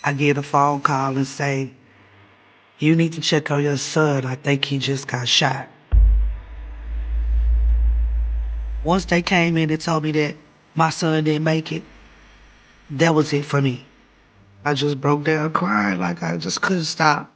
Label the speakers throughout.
Speaker 1: I get a phone call and say, you need to check on your son. I think he just got shot. Once they came in and told me that my son didn't make it, that was it for me. I just broke down crying like I just couldn't stop.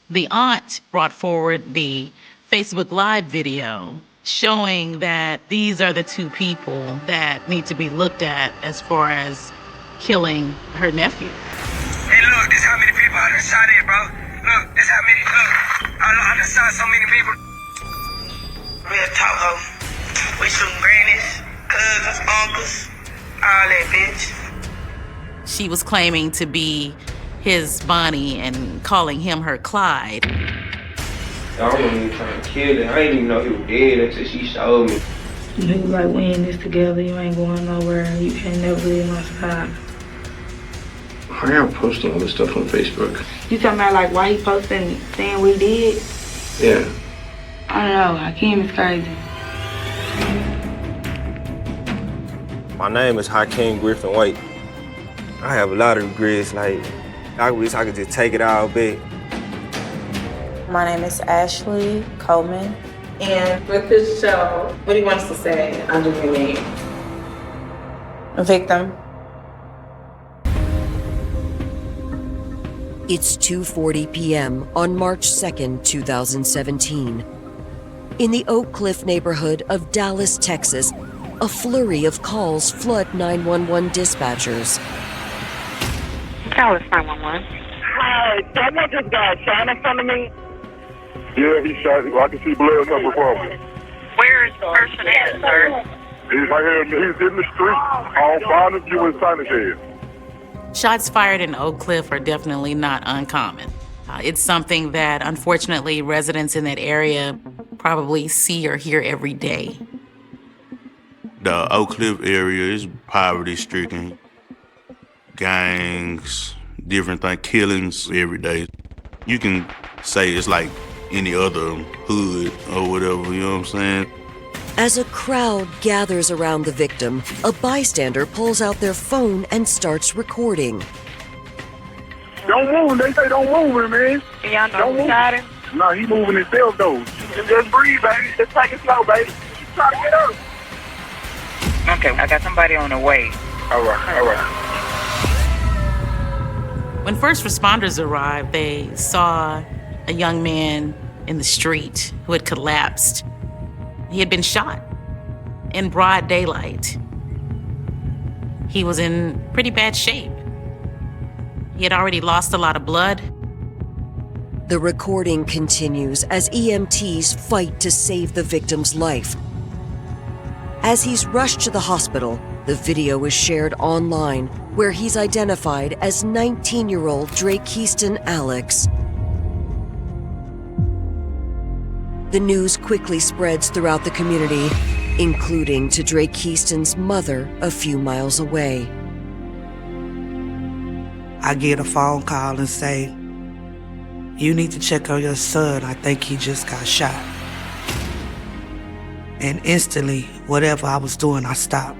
Speaker 2: The aunt brought forward the Facebook Live video showing that these are the two people that need to be looked at as far as killing her nephew.
Speaker 3: Hey, look, this how many people I done shot at, bro. Look, this how many, look. I done shot so many people. Real talk, ho. We shooting grannies, cousins, uncles, all that, bitch.
Speaker 2: She was claiming to be his Bonnie and calling him her Clyde.
Speaker 4: I wasn't even trying to kill him. I didn't even know he was dead until she showed me.
Speaker 5: He was like, we in this together, you ain't going nowhere, you can't never leave my side.
Speaker 4: I am posting all this stuff on Facebook.
Speaker 5: You talking about like why he posting saying what he did?
Speaker 4: Yeah.
Speaker 5: I don't know, Hakeem is crazy.
Speaker 4: My name is Hakeem Griffin-White. I have a lot of regrets, like, I wish I could just take it all back.
Speaker 6: My name is Ashley Coleman. And with this show, what do you want us to say under your name? A victim.
Speaker 7: It's 2:40 p.m. on March 2nd, 2017. In the Oak Cliff neighborhood of Dallas, Texas, a flurry of calls flood 911 dispatchers.
Speaker 5: Dallas 911.
Speaker 8: Hi, someone just got shot in front of me. Yeah, he shot. I can see blood coming from him.
Speaker 5: Where is the person at, sir?
Speaker 8: He's right here. He's in the street on Bonneview and Sinigad.
Speaker 2: Shots fired in Oak Cliff are definitely not uncommon. It's something that, unfortunately, residents in that area probably see or hear every day.
Speaker 9: The Oak Cliff area is poverty-stricken. Gangs, different things, killings every day. You can say it's like any other hood or whatever, you know what I'm saying?
Speaker 7: As a crowd gathers around the victim, a bystander pulls out their phone and starts recording.
Speaker 8: Don't move. They say don't move him, man.
Speaker 5: Y'all know who shot him?
Speaker 8: No, he moving himself, though. Just breathe, baby. Just take it slow, baby. Just try to get up.
Speaker 5: Okay, I got somebody on the way.
Speaker 8: All right.
Speaker 2: When first responders arrived, they saw a young man in the street who had collapsed. He had been shot in broad daylight. He was in pretty bad shape. He had already lost a lot of blood.
Speaker 7: The recording continues as EMTs fight to save the victim's life. As he's rushed to the hospital, the video is shared online, where he's identified as 19-year-old Drake Keaston Alex. The news quickly spreads throughout the community, including to Drake Keaston's mother a few miles away.
Speaker 1: I get a phone call and say, you need to check on your son. I think he just got shot. And instantly, whatever I was doing, I stopped.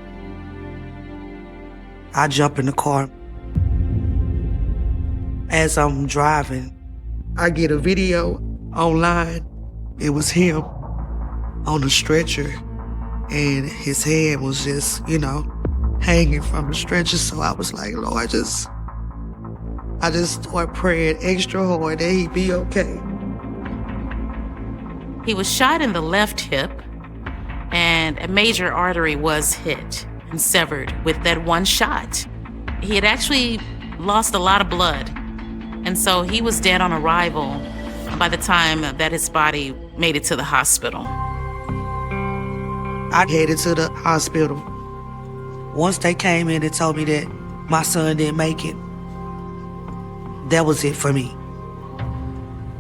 Speaker 1: I jump in the car. As I'm driving, I get a video online. It was him on a stretcher, and his hand was just, hanging from the stretcher. So I was like, Lord, I just started praying extra hard that he'd be okay.
Speaker 2: He was shot in the left hip, and a major artery was hit and severed with that one shot. He had actually lost a lot of blood, and so he was dead on arrival by the time that his body made it to the hospital.
Speaker 1: I headed to the hospital. Once they came in and told me that my son didn't make it, that was it for me.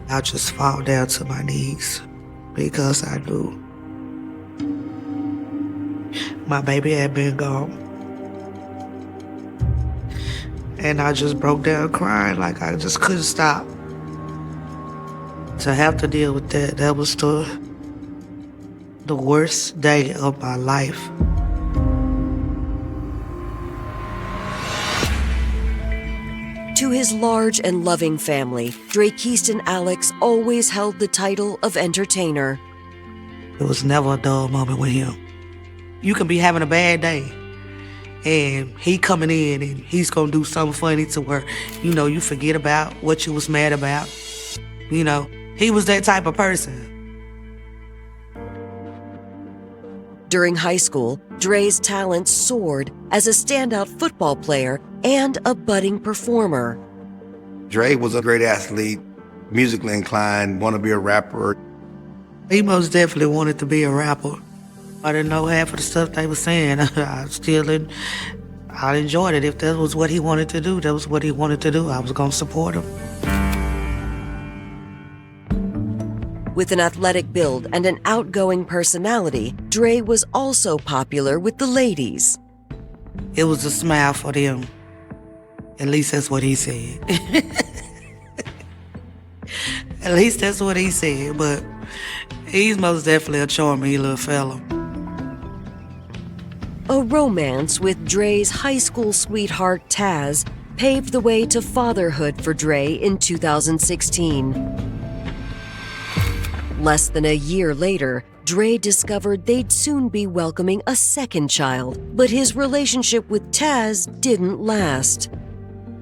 Speaker 1: I just fall down to my knees because I knew my baby had been gone. And I just broke down crying like I just couldn't stop. To have to deal with that was the worst day of my life.
Speaker 7: To his large and loving family, Dre Keyston Alex always held the title of entertainer.
Speaker 1: It was never a dull moment with him. You can be having a bad day, and he coming in and he's gonna do something funny to where, you forget about what you was mad about. He was that type of person.
Speaker 7: During high school, Dre's talent soared as a standout football player and a budding performer.
Speaker 10: Dre was a great athlete, musically inclined, wanted to be a rapper.
Speaker 1: He most definitely wanted to be a rapper. I didn't know half of the stuff they were saying. I enjoyed it. If that was what he wanted to do, that was what he wanted to do. I was gonna support him.
Speaker 7: With an athletic build and an outgoing personality, Dre was also popular with the ladies.
Speaker 1: It was a smile for them. At least that's what he said. At least that's what he said, but he's most definitely a charming little fella.
Speaker 7: A romance with Dre's high school sweetheart Taz paved the way to fatherhood for Dre in 2016. Less than a year later, Dre discovered they'd soon be welcoming a second child, but his relationship with Taz didn't last.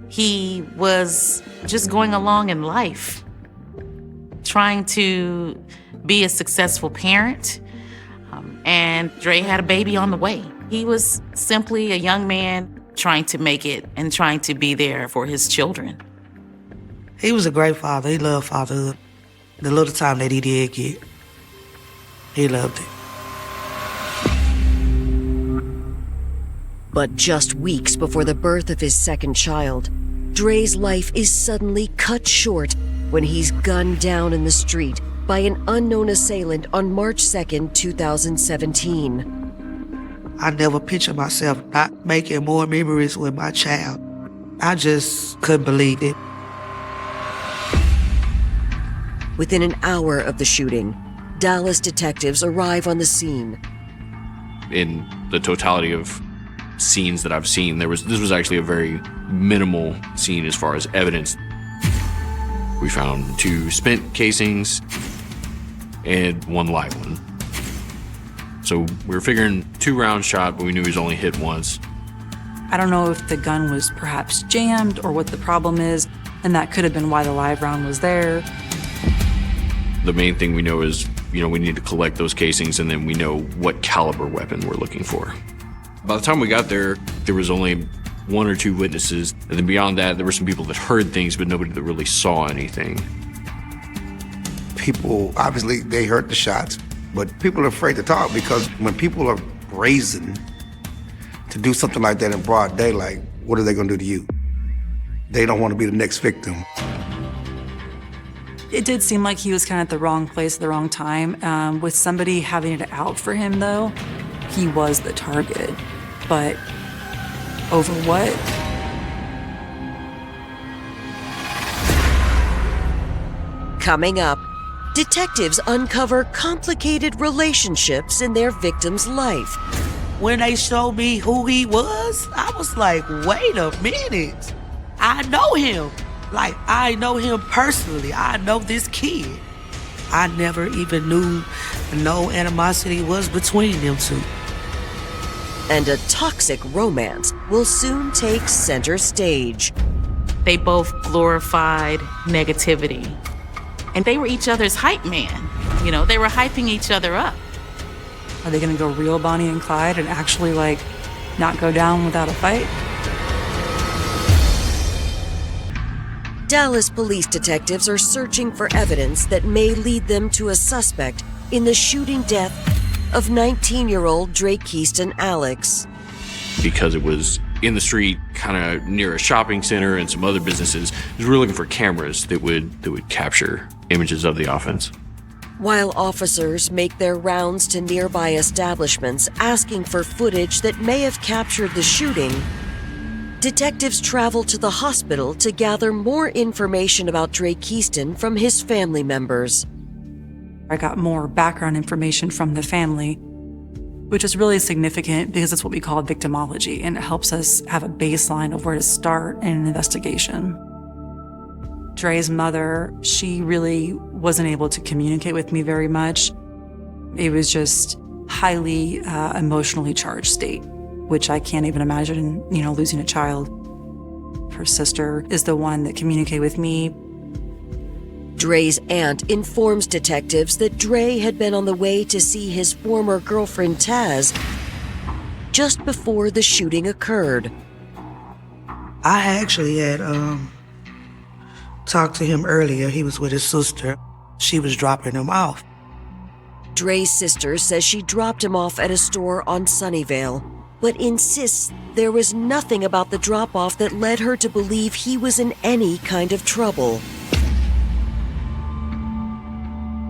Speaker 2: He was just going along in life, trying to be a successful parent, and Dre had a baby on the way. He was simply a young man trying to make it and trying to be there for his children.
Speaker 1: He was a great father. He loved fatherhood. The little time that he did get, he loved it.
Speaker 7: But just weeks before the birth of his second child, Dre's life is suddenly cut short when he's gunned down in the street by an unknown assailant on March 2nd, 2017.
Speaker 1: I never pictured myself not making more memories with my child. I just couldn't believe it.
Speaker 7: Within an hour of the shooting, Dallas detectives arrive on the scene.
Speaker 11: In the totality of scenes that I've seen, this was actually a very minimal scene as far as evidence. We found 2 spent casings and 1 live one. So we were figuring 2 rounds shot, but we knew he was only hit once.
Speaker 12: I don't know if the gun was perhaps jammed or what the problem is, and that could have been why the live round was there.
Speaker 11: The main thing we know is, we need to collect those casings, and then we know what caliber weapon we're looking for. By the time we got there, there was only 1 or 2 witnesses, and then beyond that, there were some people that heard things, but nobody that really saw anything.
Speaker 10: People, obviously, they heard the shots, but people are afraid to talk because when people are brazen to do something like that in broad daylight, what are they gonna do to you? They don't want to be the next victim.
Speaker 12: It did seem like he was kind of at the wrong place at the wrong time. With somebody having it out for him, though, he was the target. But over what?
Speaker 7: Coming up, detectives uncover complicated relationships in their victim's life.
Speaker 1: When they showed me who he was, I was like, wait a minute. I know him. I know him personally. I know this kid. I never even knew no animosity was between them 2.
Speaker 7: And a toxic romance will soon take center stage.
Speaker 2: They both glorified negativity, and they were each other's hype man. They were hyping each other up.
Speaker 12: Are they gonna go real Bonnie and Clyde and actually, not go down without a fight?
Speaker 7: Dallas police detectives are searching for evidence that may lead them to a suspect in the shooting death of 19-year-old Dre Keyston Alex.
Speaker 11: Because it was in the street, kind of near a shopping center and some other businesses, we were looking for cameras that would capture images of the offense.
Speaker 7: While officers make their rounds to nearby establishments asking for footage that may have captured the shooting, detectives travel to the hospital to gather more information about Dre Keyston from his family members.
Speaker 12: I got more background information from the family, which is really significant because it's what we call victimology, and it helps us have a baseline of where to start in an investigation. Dre's mother, she really wasn't able to communicate with me very much. It was just highly emotionally charged state, which I can't even imagine, losing a child. Her sister is the one that communicated with me.
Speaker 7: Dre's aunt informs detectives that Dre had been on the way to see his former girlfriend Taz just before the shooting occurred.
Speaker 1: I actually had talked to him earlier. He was with his sister. She was dropping him off.
Speaker 7: Dre's sister says she dropped him off at a store on Sunnyvale, but insists there was nothing about the drop-off that led her to believe he was in any kind of trouble.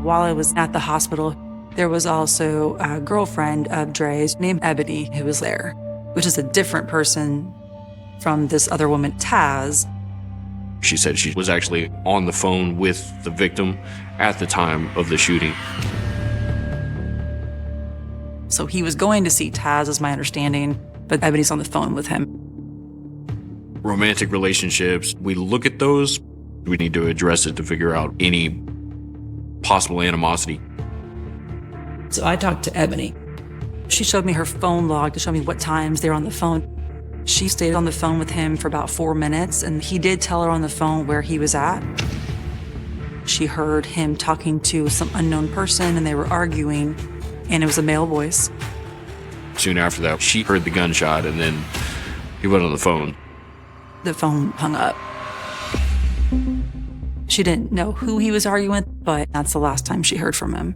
Speaker 12: While I was at the hospital, there was also a girlfriend of Dre's named Ebony who was there, which is a different person from this other woman, Taz.
Speaker 11: She said she was actually on the phone with the victim at the time of the shooting.
Speaker 12: So he was going to see Taz, is my understanding, but Ebony's on the phone with him.
Speaker 11: Romantic relationships, we look at those, we need to address it to figure out any possible animosity.
Speaker 12: So I talked to Ebony. She showed me her phone log to show me what times they were on the phone. She stayed on the phone with him for about 4 minutes, and he did tell her on the phone where he was at. She heard him talking to some unknown person, and they were arguing, and it was a male voice.
Speaker 11: Soon after that, she heard the gunshot, and then he went on the phone.
Speaker 12: The phone hung up. She didn't know who he was arguing with, but that's the last time she heard from him.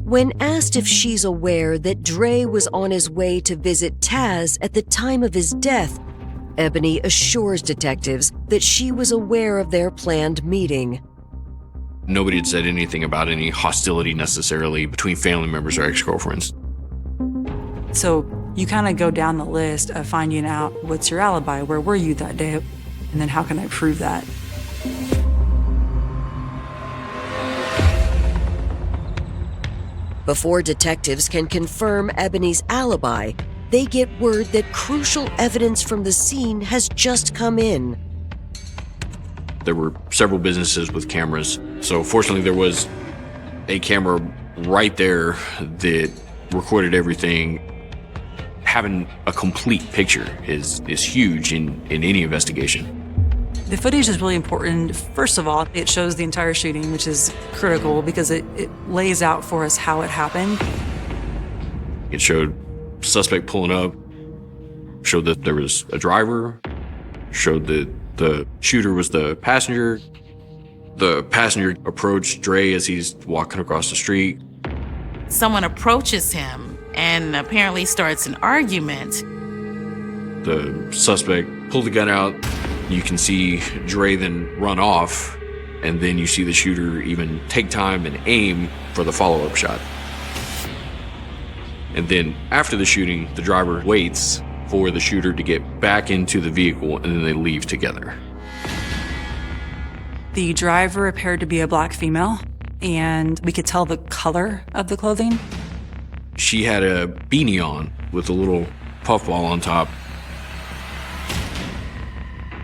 Speaker 7: When asked if she's aware that Dre was on his way to visit Taz at the time of his death, Ebony assures detectives that she was aware of their planned meeting.
Speaker 11: Nobody had said anything about any hostility necessarily between family members or ex-girlfriends.
Speaker 12: So you kind of go down the list of finding out what's your alibi, where were you that day, and then how can I prove that?
Speaker 7: Before detectives can confirm Ebony's alibi, they get word that crucial evidence from the scene has just come in.
Speaker 11: There were several businesses with cameras, so fortunately there was a camera right there that recorded everything. Having a complete picture is huge in any investigation.
Speaker 12: The footage is really important. First of all, it shows the entire shooting, which is critical because it lays out for us how it happened.
Speaker 11: It showed suspect pulling up, showed that there was a driver, showed that the shooter was the passenger. The passenger approached Dre as he's walking across the street.
Speaker 2: Someone approaches him and apparently starts an argument.
Speaker 11: The suspect pulled the gun out. You can see Dre then run off, and then you see the shooter even take time and aim for the follow-up shot. And then after the shooting, the driver waits for the shooter to get back into the vehicle, and then they leave together.
Speaker 12: The driver appeared to be a black female, and we could tell the color of the clothing.
Speaker 11: She had a beanie on with a little puffball on top.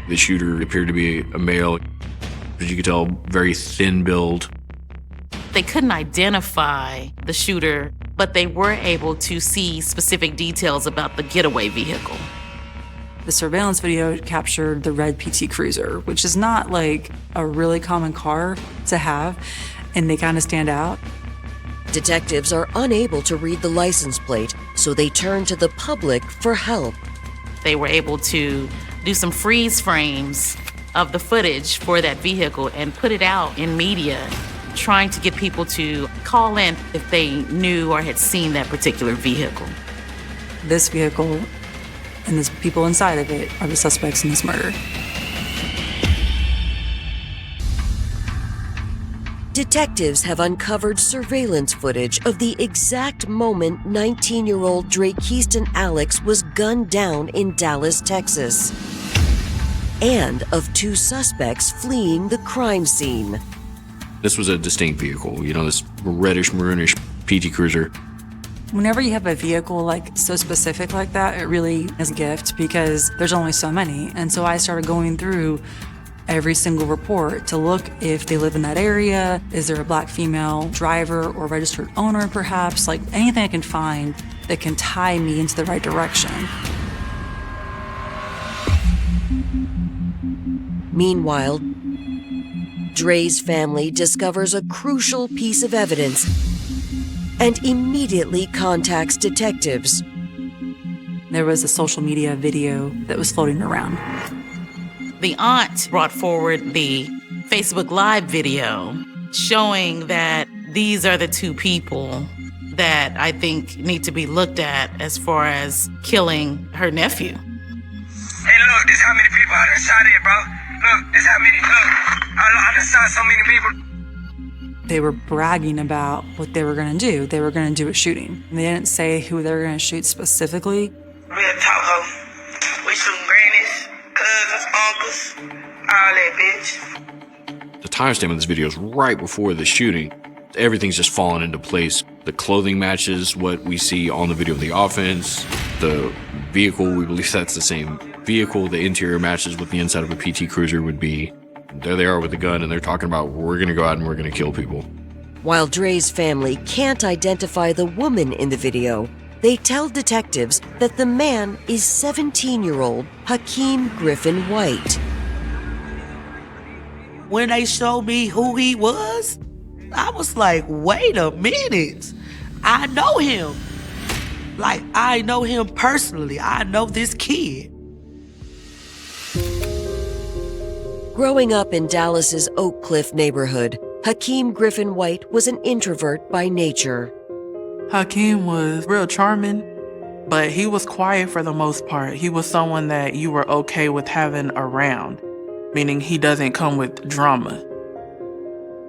Speaker 11: The shooter appeared to be a male, as you could tell, very thin build.
Speaker 2: They couldn't identify the shooter, but they were able to see specific details about the getaway vehicle.
Speaker 12: The surveillance video captured the red PT Cruiser, which is not like a really common car to have, and they kind of stand out.
Speaker 7: Detectives are unable to read the license plate, so they turn to the public for help.
Speaker 2: They were able to do some freeze frames of the footage for that vehicle and put it out in media, trying to get people to call in if they knew or had seen that particular vehicle.
Speaker 12: This vehicle and the people inside of it are the suspects in this murder.
Speaker 7: Detectives have uncovered surveillance footage of the exact moment 19-year-old Drakeiston Alex was gunned down in Dallas, Texas, and of two suspects fleeing the crime scene.
Speaker 11: This was a distinct vehicle, this reddish-maroonish PT Cruiser.
Speaker 12: Whenever you have a vehicle so specific like that, it really is a gift because there's only so many. And so I started going through every single report to look if they live in that area. Is there a black female driver or registered owner, perhaps? Like anything I can find that can tie me into the right direction.
Speaker 7: Meanwhile, Dre's family discovers a crucial piece of evidence and immediately contacts detectives.
Speaker 12: There was a social media video that was floating around.
Speaker 2: The aunt brought forward the Facebook Live video showing that these are the two people that I think need to be looked at as far as killing her nephew.
Speaker 3: Hey, look, this how many people I done shot at, bro. Look, this how many, look, I done shot so many people.
Speaker 12: They were bragging about what they were gonna do. They were gonna do a shooting. They didn't say who they were gonna shoot specifically.
Speaker 3: Real talk, ho. We shooting grannies, cousins, uncles, all that, bitch.
Speaker 11: The timestamp of this video is right before the shooting. Everything's just falling into place. The clothing matches what we see on the video of the offense. The vehicle, we believe that's the same vehicle. The interior matches what the inside of a PT Cruiser would be. There they are with the gun, and they're talking about, we're gonna go out and we're gonna kill people.
Speaker 7: While Dre's family can't identify the woman in the video, they tell detectives that the man is 17-year-old Hakeem Griffin-White.
Speaker 1: When they showed me who he was, I was like, wait a minute. I know him. Like, I know him personally. I know this kid.
Speaker 7: Growing up in Dallas's Oak Cliff neighborhood, Hakeem Griffin-White was an introvert by nature.
Speaker 13: Hakeem was real charming, but he was quiet for the most part. He was someone that you were okay with having around, meaning he doesn't come with drama.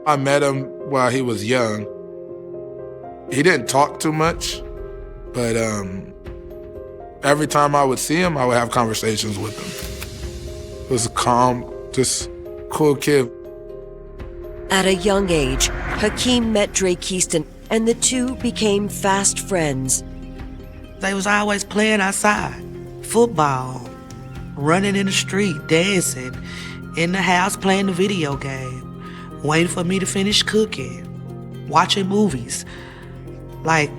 Speaker 14: I met him while he was young. He didn't talk too much, but every time I would see him, I would have conversations with him. He was a calm, just cool kid.
Speaker 7: At a young age, Hakeem met Dre Keaston, and the two became fast friends.
Speaker 1: They was always playing outside, football, running in the street, dancing, in the house playing the video game, waiting for me to finish cooking, watching movies. Like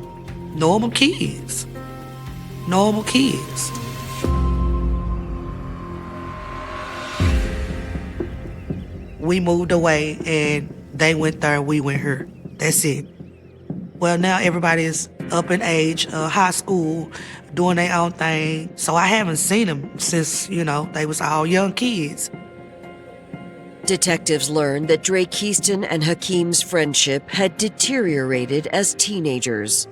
Speaker 1: normal kids. Normal kids. We moved away and they went there, we went here. That's it. Well, now everybody is up in age, high school, doing their own thing. So I haven't seen them since, they was all young kids.
Speaker 7: Detectives learned that Dre Keaston and Hakeem's friendship had deteriorated as teenagers.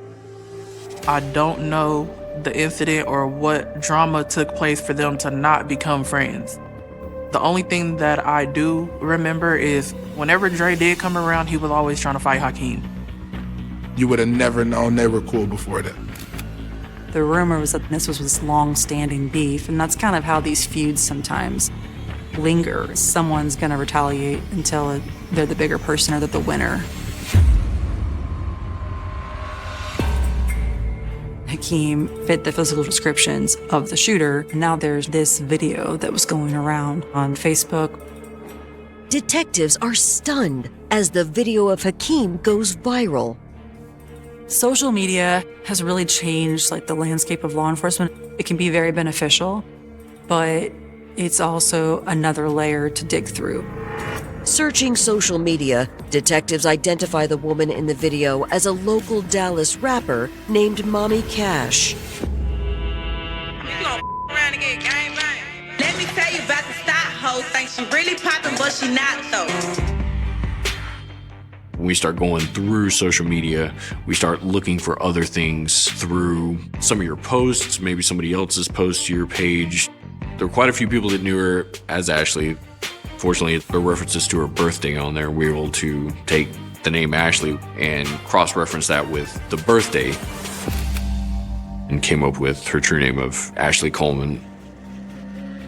Speaker 13: I don't know the incident or what drama took place for them to not become friends. The only thing that I do remember is whenever Dre did come around, he was always trying to fight Hakeem.
Speaker 14: You would have never known they were cool before that.
Speaker 12: The rumor was that this was this long-standing beef, and that's kind of how these feuds sometimes linger. Someone's gonna retaliate until they're the bigger person or they're the winner. Hakeem fit the physical descriptions of the shooter. Now there's this video that was going around on Facebook.
Speaker 7: Detectives are stunned as the video of Hakeem goes viral.
Speaker 12: Social media has really changed the landscape of law enforcement. It can be very beneficial, but it's also another layer to dig through.
Speaker 7: Searching social media, detectives identify the woman in the video as a local Dallas rapper named Mommy Cash.
Speaker 3: You gon' around and get gang bang. Let me tell you about the style hoe. Think she really poppin', but she not though.
Speaker 11: When we start going through social media, we start looking for other things through some of your posts, maybe somebody else's post to your page. There were quite a few people that knew her as Ashley. Fortunately, there were references to her birthday on there. We were able to take the name Ashley and cross-reference that with the birthday and came up with her true name of Ashley Coleman.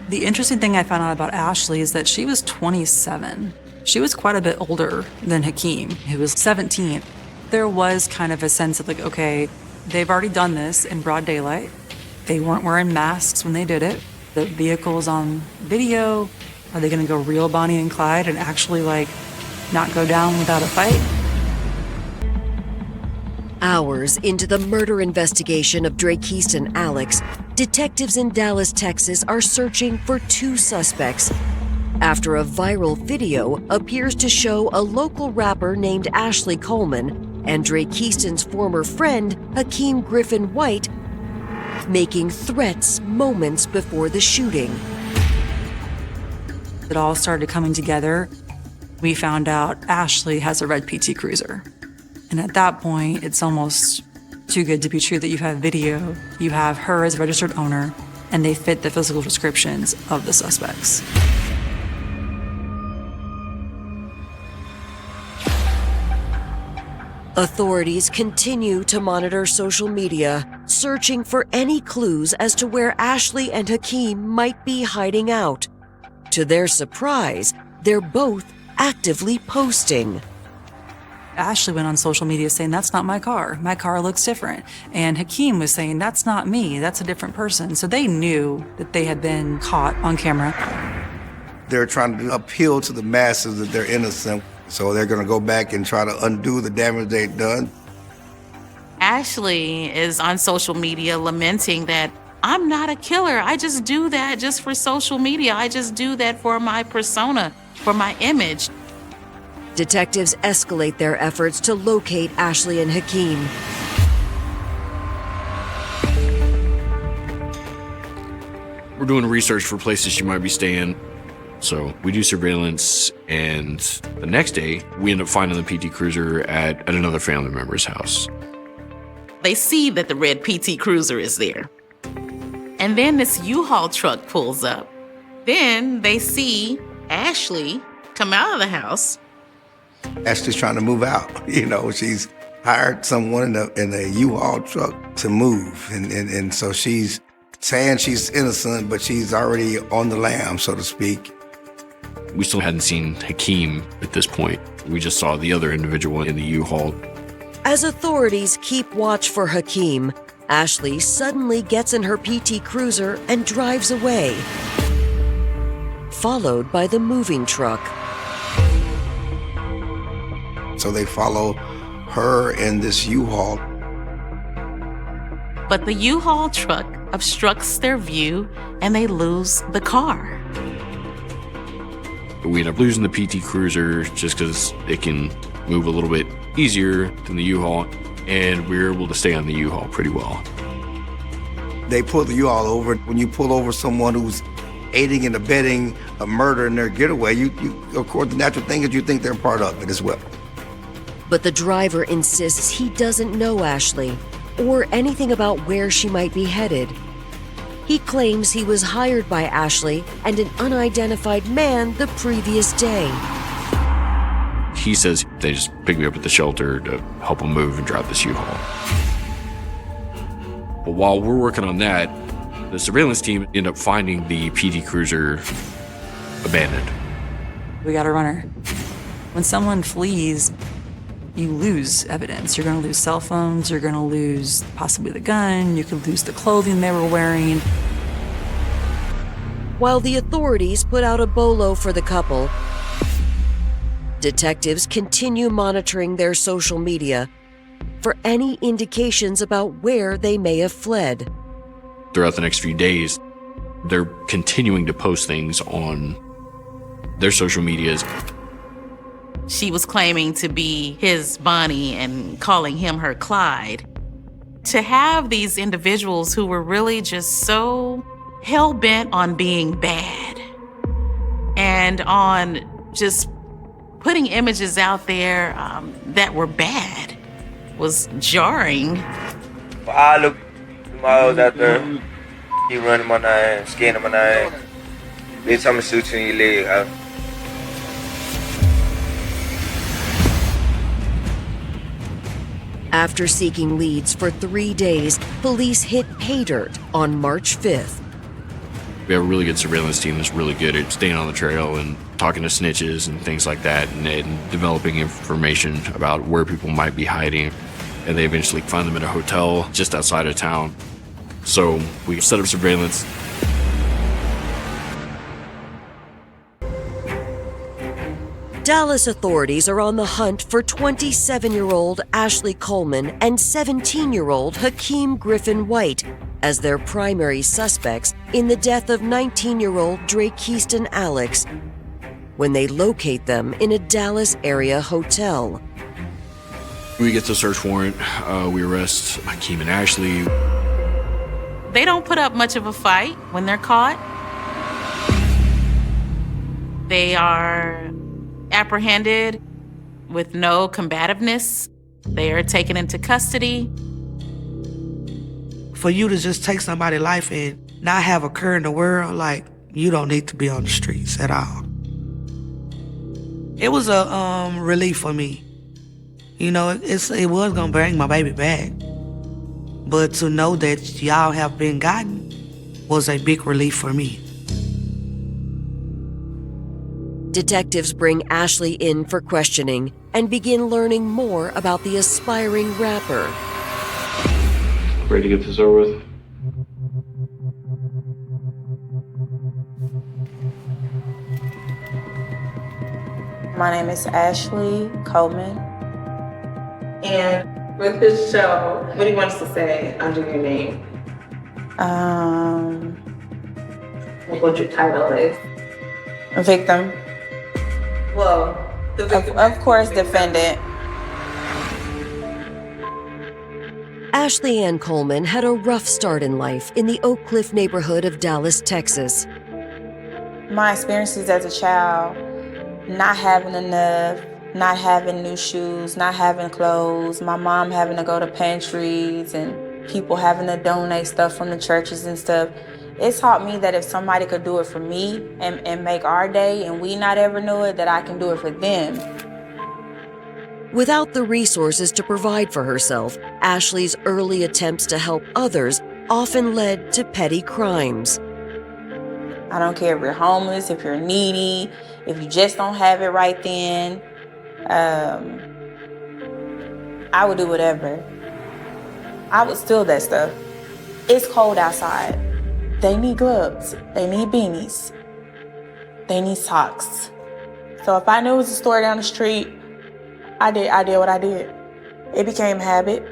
Speaker 12: The interesting thing I found out about Ashley is that she was 27. She was quite a bit older than Hakeem, who was 17. There was kind of a sense of okay, they've already done this in broad daylight. They weren't wearing masks when they did it. The vehicle's on video. Are they going to go real Bonnie and Clyde and actually, like, not go down without a fight?
Speaker 7: Hours into the murder investigation of Drakeist and Alex, detectives in Dallas, Texas are searching for two suspects after a viral video appears to show a local rapper named Ashley Coleman and Drakeiston's former friend Hakeem Griffin-White making threats moments before the shooting.
Speaker 12: It all started coming together. We found out Ashley has a red PT Cruiser. And at that point, it's almost too good to be true that you have video, you have her as a registered owner, and they fit the physical descriptions of the suspects.
Speaker 7: Authorities continue to monitor social media, searching for any clues as to where Ashley and Hakeem might be hiding out. To their surprise, they're both actively posting.
Speaker 12: Ashley went on social media saying, "That's not my car. My car looks different." And Hakeem was saying, "That's not me. That's a different person." So they knew that they had been caught on camera.
Speaker 10: They're trying to appeal to the masses that they're innocent. So they're going to go back and try to undo the damage they've done.
Speaker 2: Ashley is on social media lamenting that I'm not a killer. I just do that just for social media. I just do that for my persona, for my image.
Speaker 7: Detectives escalate their efforts to locate Ashley and Hakeem.
Speaker 11: We're doing research for places she might be staying. So we do surveillance, and the next day, we end up finding the PT Cruiser at another family member's house.
Speaker 2: They see that the red PT Cruiser is there. And then this U-Haul truck pulls up. Then they see Ashley come out of the house.
Speaker 10: Ashley's trying to move out. You know, she's hired someone in a U-Haul truck to move. And so she's saying she's innocent, but she's already on the lam, so to speak.
Speaker 11: We still hadn't seen Hakeem at this point. We just saw the other individual in the U-Haul.
Speaker 7: As authorities keep watch for Hakeem, Ashley suddenly gets in her PT Cruiser and drives away, followed by the moving truck.
Speaker 10: So they follow her in this U-Haul.
Speaker 2: But the U-Haul truck obstructs their view and they lose the car.
Speaker 11: We end up losing the PT Cruiser just because it can move a little bit easier than the U-Haul, and we were able to stay on the U-Haul pretty well.
Speaker 10: They pull the U-Haul over. When you pull over someone who's aiding and abetting a murder in their getaway, you of course, the natural thing is you think they're part of it as well.
Speaker 7: But the driver insists he doesn't know Ashley or anything about where she might be headed. He claims he was hired by Ashley and an unidentified man the previous day.
Speaker 11: He says they just picked me up at the shelter to help him move and drive this U-Haul. But while we're working on that, the surveillance team ended up finding the PT Cruiser abandoned.
Speaker 12: We got a runner. When someone flees, you lose evidence. You're going to lose cell phones. You're going to lose possibly the gun. You could lose the clothing they were wearing.
Speaker 7: While the authorities put out a bolo for the couple, detectives continue monitoring their social media for any indications about where they may have fled.
Speaker 11: Throughout the next few days, they're continuing to post things on their social medias.
Speaker 2: She was claiming to be his Bonnie and calling him her Clyde. To have these individuals who were really just so hell-bent on being bad and on just putting images out there that were bad was jarring.
Speaker 4: I look miles out there, keep running my name, scanning my name. They tell me to shoot you in your leg.
Speaker 7: After seeking leads for 3 days, police hit pay dirt on March 5th.
Speaker 11: We have a really good surveillance team that's really good at staying on the trail and talking to snitches and things like that, and developing information about where people might be hiding. And they eventually find them in a hotel just outside of town. So we set up surveillance.
Speaker 7: Dallas authorities are on the hunt for 27-year-old Ashley Coleman and 17-year-old Hakeem Griffin-White as their primary suspects in the death of 19-year-old Drakeiston Alex when they locate them in a Dallas area hotel.
Speaker 11: We get the search warrant. We arrest Hakeem and Ashley.
Speaker 2: They don't put up much of a fight when they're caught. They are apprehended with no combativeness. They are taken into custody.
Speaker 1: For you to just take somebody's life and not have a care in the world, like, you don't need to be on the streets at all. It was a relief for me. You know, it was gonna bring my baby back. But to know that y'all have been gotten was a big relief for me.
Speaker 7: Detectives bring Ashley in for questioning and begin learning more about the aspiring rapper.
Speaker 11: Ready to get this over with?
Speaker 6: My name is Ashley Coleman. And with this show, what do you want us to say under your name? What your title is? Victim. Well, the victim. Of course, defendant.
Speaker 7: Ashley Ann Coleman had a rough start in life in the Oak Cliff neighborhood of Dallas, Texas.
Speaker 6: My experiences as a child, not having enough, not having new shoes, not having clothes, my mom having to go to pantries and people having to donate stuff from the churches and stuff. It taught me that if somebody could do it for me and make our day and we not ever knew it, that I can do it for them.
Speaker 7: Without the resources to provide for herself, Ashley's early attempts to help others often led to petty crimes.
Speaker 6: I don't care if you're homeless, if you're needy, if you just don't have it right then. I would do whatever. I would steal that stuff. It's cold outside. They need gloves. They need beanies. They need socks. So if I knew it was a store down the street, I did what I did. It became habit.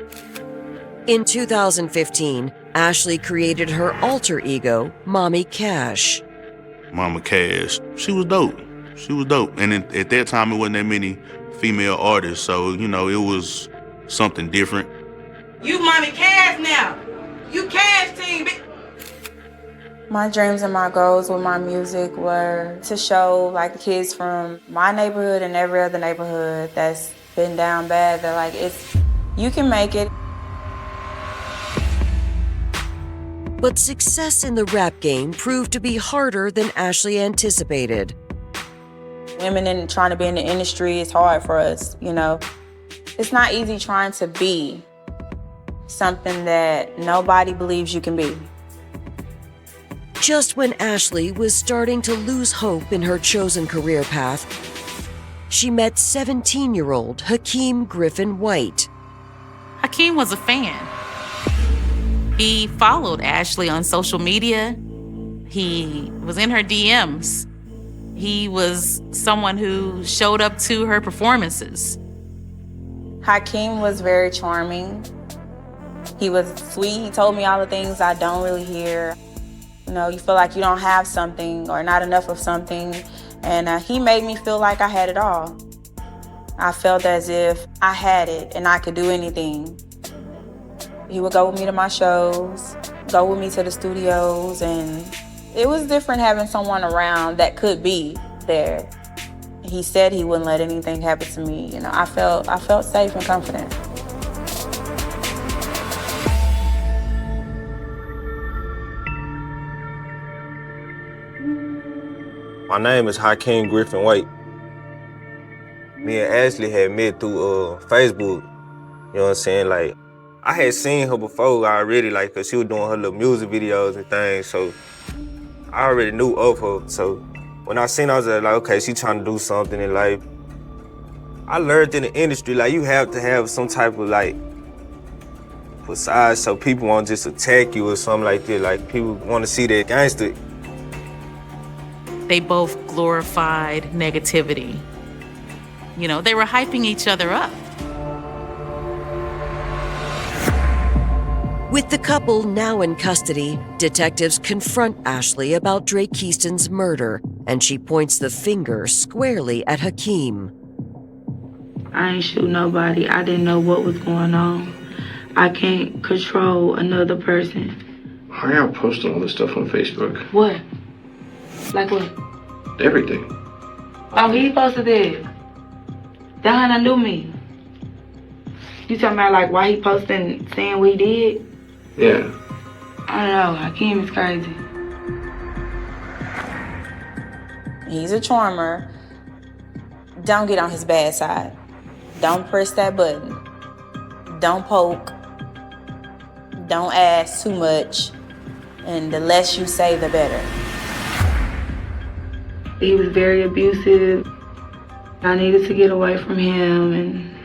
Speaker 7: In 2015, Ashley created her alter ego, Mommy Cash.
Speaker 9: Mama Cash, she was dope. She was dope. And at that time, it wasn't that many female artists, so, you know, it was something different.
Speaker 3: You Mommy Cash now. You Cash team, bitch.
Speaker 6: My dreams and my goals with my music were to show like the kids from my neighborhood and every other neighborhood that's been down bad that like you can make it.
Speaker 7: But success in the rap game proved to be harder than Ashley anticipated.
Speaker 6: Women and trying to be in the industry is hard for us, you know. It's not easy trying to be something that nobody believes you can be.
Speaker 7: Just when Ashley was starting to lose hope in her chosen career path, she met 17-year-old Hakeem Griffin-White.
Speaker 2: Hakeem was a fan. He followed Ashley on social media. He was in her DMs. He was someone who showed up to her performances.
Speaker 6: Hakeem was very charming. He was sweet. He told me all the things I don't really hear. You know, you feel like you don't have something or not enough of something. And he made me feel like I had it all. I felt as if I had it and I could do anything. He would go with me to my shows, go with me to the studios, and it was different having someone around that could be there. He said he wouldn't let anything happen to me. You know, I felt safe and confident.
Speaker 4: My name is Hakeem Griffin-White. Me and Ashley had met through Facebook. You know what I'm saying? Like, I had seen her before already, like, cause she was doing her little music videos and things, so I already knew of her. So when I seen her, I was like, okay, she trying to do something in life. I learned in the industry, like, you have to have some type of, like, facade so people won't just attack you or something like that. Like, people want to see that gangster.
Speaker 2: They both glorified negativity. You know, they were hyping each other up.
Speaker 7: With the couple now in custody, detectives confront Ashley about Dre Keaston's murder, and she points the finger squarely at Hakeem.
Speaker 5: I ain't shoot nobody. I didn't know what was going on. I can't control another person.
Speaker 15: Why y'all posting all this stuff on Facebook?
Speaker 5: What? Like what?
Speaker 15: Everything.
Speaker 5: Oh, he posted it. That Hunter knew me. You talking about like why he posting saying what he did?
Speaker 15: Yeah.
Speaker 5: I don't know. Hakeem is crazy.
Speaker 6: He's a charmer. Don't get on his bad side. Don't press that button. Don't poke. Don't ask too much. And the less you say, the better.
Speaker 5: He was very abusive. I needed to get away from him, and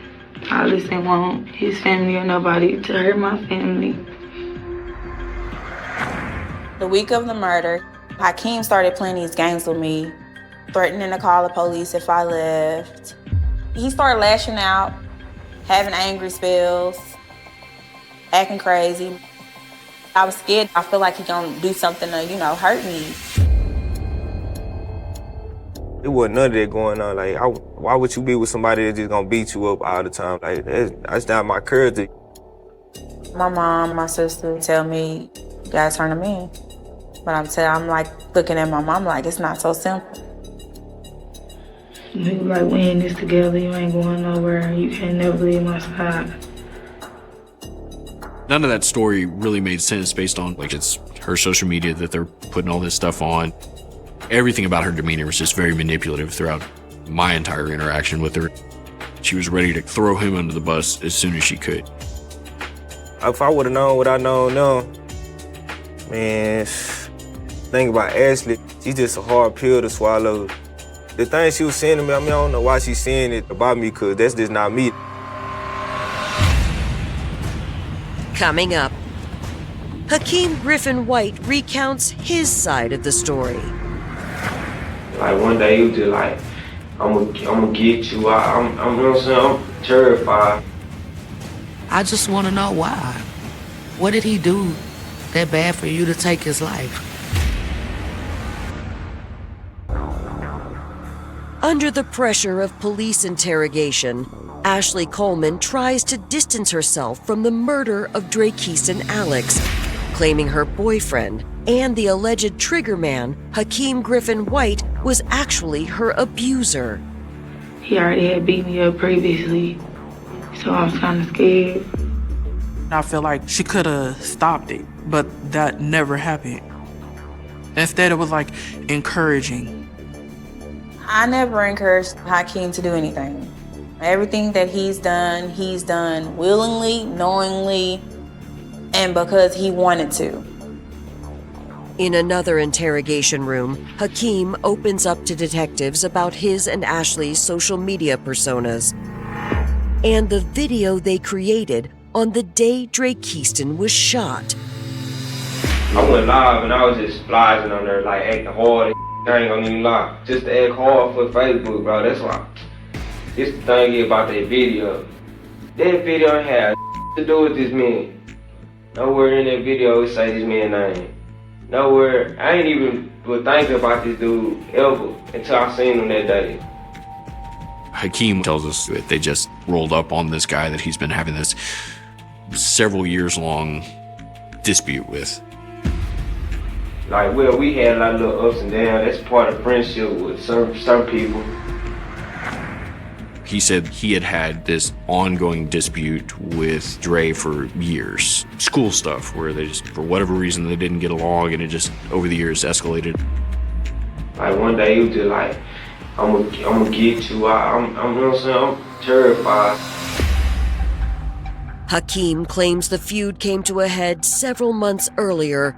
Speaker 5: I just didn't want his family or nobody to hurt my family.
Speaker 6: The week of the murder, Hakeem started playing these games with me, threatening to call the police if I left. He started lashing out, having angry spells, acting crazy. I was scared. I feel like he gonna do something to, hurt me.
Speaker 4: It wasn't none of that going on. Like, why would you be with somebody that's just gonna beat you up all the time? Like, that's not my character.
Speaker 6: My mom, my sister tell me, you gotta turn him in. But I'm like looking at my mom like, it's not so simple.
Speaker 5: He was like, we in this together, you ain't going nowhere, you can't never leave my side.
Speaker 11: None of that story really made sense based on, it's her social media that they're putting all this stuff on. Everything about her demeanor was just very manipulative throughout my entire interaction with her. She was ready to throw him under the bus as soon as she could.
Speaker 4: If I would've known what I know now, man, think about Ashley, she's just a hard pill to swallow. The thing she was saying to me, I don't know why she's saying it about me, because that's just not me.
Speaker 7: Coming up, Hakeem Griffin-White recounts his side of the story.
Speaker 3: Like one day he was just like, I'm gonna get you. I'm you know what I'm saying? I'm terrified.
Speaker 1: I just want to know why. What did he do that bad for you to take his life?
Speaker 7: Under the pressure of police interrogation, Ashley Coleman tries to distance herself from the murder of Dre Keaston Alex, claiming her boyfriend and the alleged triggerman, Hakeem Griffin-White, was actually her abuser.
Speaker 5: He already had beat me up previously, so I was kind of scared.
Speaker 13: I feel like she could have stopped it, but that never happened. Instead, it was like encouraging.
Speaker 6: I never encouraged Hakeem to do anything. Everything that he's done willingly, knowingly, and because he wanted to.
Speaker 7: In another interrogation room, Hakeem opens up to detectives about his and Ashley's social media personas and the video they created on the day Dre Keaston was shot.
Speaker 3: I went live and I was just splashing on there, like acting hard. I ain't gonna even lie. Just to act hard for Facebook, bro. That's why. This the thing is about that video. That video had to do with this man. Nowhere in that video it say this man's name. Nowhere. I ain't even was thinking about this dude ever until I seen him that day.
Speaker 11: Hakeem tells us that they just rolled up on this guy that he's been having this several years long dispute with.
Speaker 3: Like, well, we had a lot of little ups and downs. That's part of friendship with some people.
Speaker 11: He said he had had this ongoing dispute with Dre for years. School stuff where they just, for whatever reason, they didn't get along, and it just, over the years, escalated.
Speaker 3: Like one day he was just like, I'm gonna get you. I'm you know what I'm saying? I'm terrified.
Speaker 7: Hakeem claims the feud came to a head several months earlier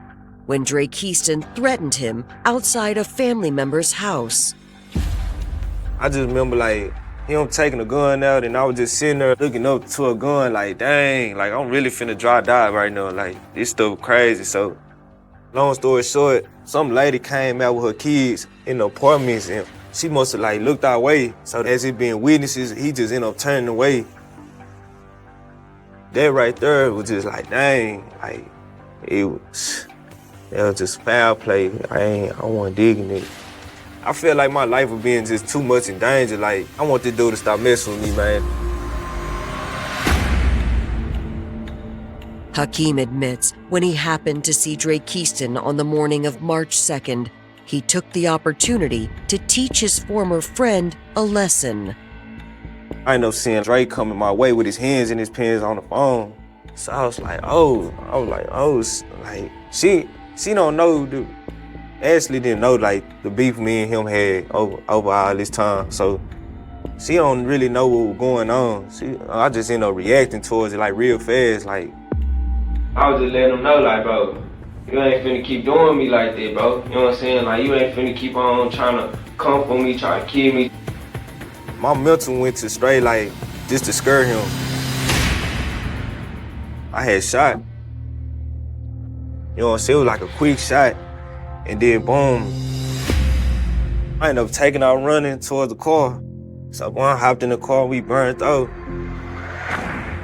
Speaker 7: when Dre Keaston threatened him outside a family member's house.
Speaker 4: I just remember like him taking a gun out, and I was just sitting there looking up to a gun like, dang, like I'm really finna die right now. Like this stuff crazy. So long story short, some lady came out with her kids in the apartments, and she must have like looked our way. So as it being witnesses, he just ended up turning away. That right there was just like, dang, like it was just foul play. I wasn't digging it. I feel like my life was being just too much in danger. Like, I want this dude to stop messing with me, man.
Speaker 7: Hakeem admits when he happened to see Dre Keyston on the morning of March 2nd, he took the opportunity to teach his former friend a lesson.
Speaker 4: I ended up seeing Dre coming my way with his hands in his pants on the phone. So I was like, she don't know, dude. Ashley didn't know like the beef me and him had over all this time. So she don't really know what was going on. I just ended up reacting towards it like real fast. Like, I was just letting him know, like, bro, you ain't finna keep doing me like that, bro. You know what I'm saying? Like, you ain't finna keep on trying to come for me, try to kill me. My mental went to straight, like, just to scare him. I had shot. You know what I'm saying? It was like a quick shot, and then boom. I ended up taking out running towards the car. So when I hopped in the car, we burned out.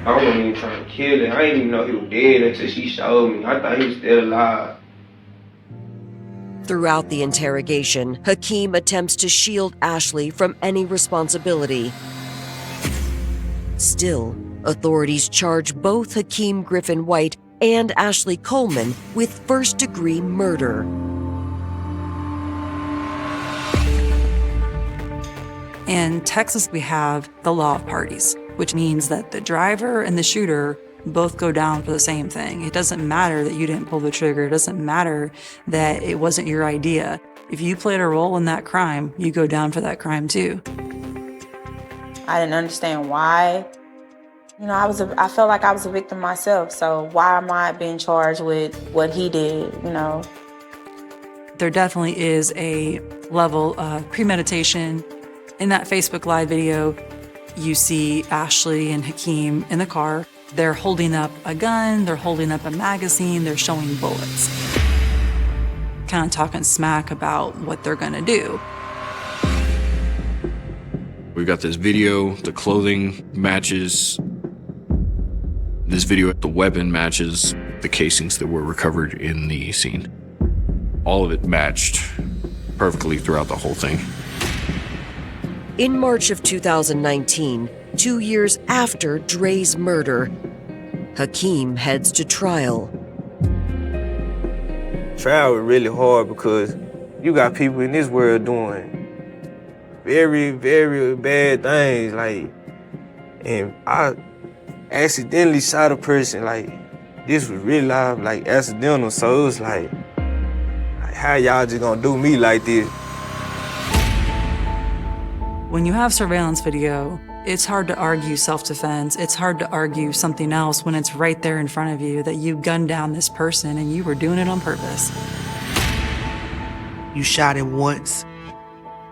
Speaker 4: I wasn't even trying to kill him. I didn't even know he was dead until she showed me. I thought he was still alive.
Speaker 7: Throughout the interrogation, Hakeem attempts to shield Ashley from any responsibility. Still, authorities charge both Hakeem Griffin-White and Ashley Coleman with first-degree murder.
Speaker 12: In Texas, we have the law of parties, which means that the driver and the shooter both go down for the same thing. It doesn't matter that you didn't pull the trigger. It doesn't matter that it wasn't your idea. If you played a role in that crime, you go down for that crime too.
Speaker 6: I didn't understand why. You know, I felt like I was a victim myself, so why am I being charged with what he did, you know?
Speaker 12: There definitely is a level of premeditation. In that Facebook Live video, you see Ashley and Hakeem in the car. They're holding up a gun, they're holding up a magazine, they're showing bullets. Kind of talking smack about what they're gonna do.
Speaker 11: We've got this video, the clothing matches. This video, the weapon matches the casings that were recovered in the scene. All of it matched perfectly throughout the whole thing.
Speaker 7: In March of 2019, 2 years after Dre's murder, Hakeem heads to trial.
Speaker 4: Trial was really hard because you got people in this world doing very, very bad things, like, and I accidentally shot a person, like, this was really like accidental, so it was like how y'all just gonna do me like this?
Speaker 12: When you have surveillance video, it's hard to argue self-defense. It's hard to argue something else when it's right there in front of you that you gunned down this person and you were doing it on purpose.
Speaker 1: You shot him once.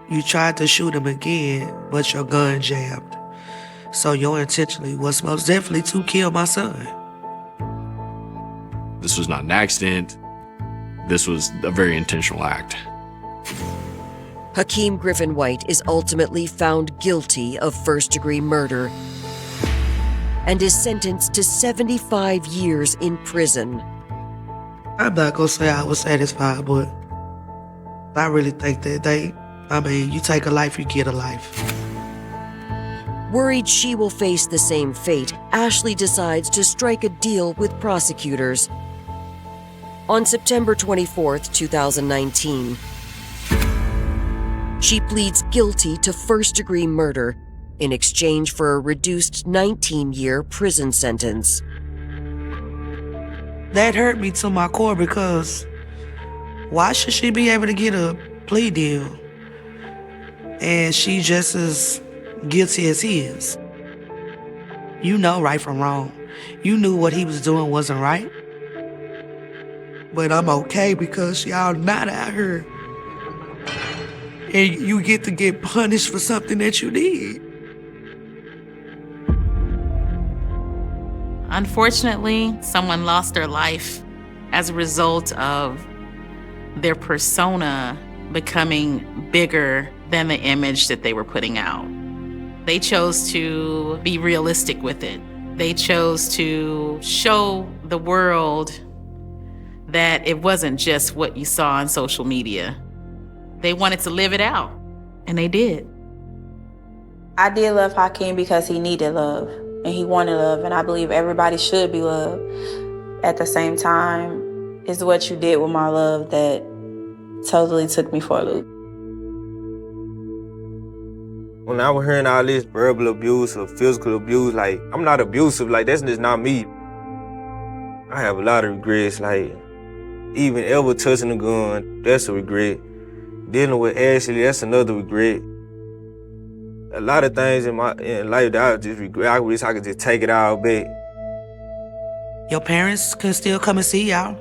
Speaker 1: You tried to shoot him again, but your gun jammed. So your intention was most definitely to kill my son.
Speaker 11: This was not an accident. This was a very intentional act.
Speaker 7: Hakeem Griffin-White is ultimately found guilty of first-degree murder and is sentenced to 75 years in prison.
Speaker 1: I'm not gonna say I was satisfied, but I really think that you take a life, you get a life.
Speaker 7: Worried she will face the same fate, Ashley decides to strike a deal with prosecutors. On September 24th, 2019, she pleads guilty to first-degree murder in exchange for a reduced 19-year prison sentence.
Speaker 1: That hurt me to my core because why should she be able to get a plea deal and she just as guilty as he is? You know right from wrong. You knew what he was doing wasn't right. But I'm okay because y'all not out here. And you get to get punished for something that you did.
Speaker 2: Unfortunately, someone lost their life as a result of their persona becoming bigger than the image that they were putting out. They chose to be realistic with it. They chose to show the world that it wasn't just what you saw on social media. They wanted to live it out, and they did.
Speaker 6: I did love Hakeem because he needed love, and he wanted love, and I believe everybody should be loved. At the same time, it's what you did with my love that totally took me for a loop.
Speaker 4: When I was hearing all this verbal abuse or physical abuse, like, I'm not abusive, like, that's just not me. I have a lot of regrets, like, even ever touching a gun, that's a regret. Dealing with Ashley, that's another regret. A lot of things in life that I just regret. I wish I could just take it all back.
Speaker 1: Your parents can still come and see y'all.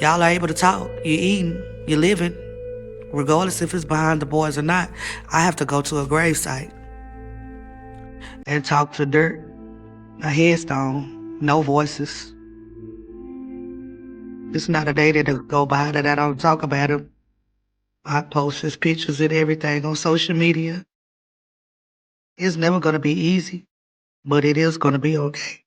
Speaker 1: Y'all are able to talk. You're eating, you're living. Regardless if it's behind the boys or not, I have to go to a gravesite and talk to dirt, a headstone, no voices. It's not a day that'll go by that I don't talk about him. I post his pictures and everything on social media. It's never gonna be easy, but it is gonna be okay.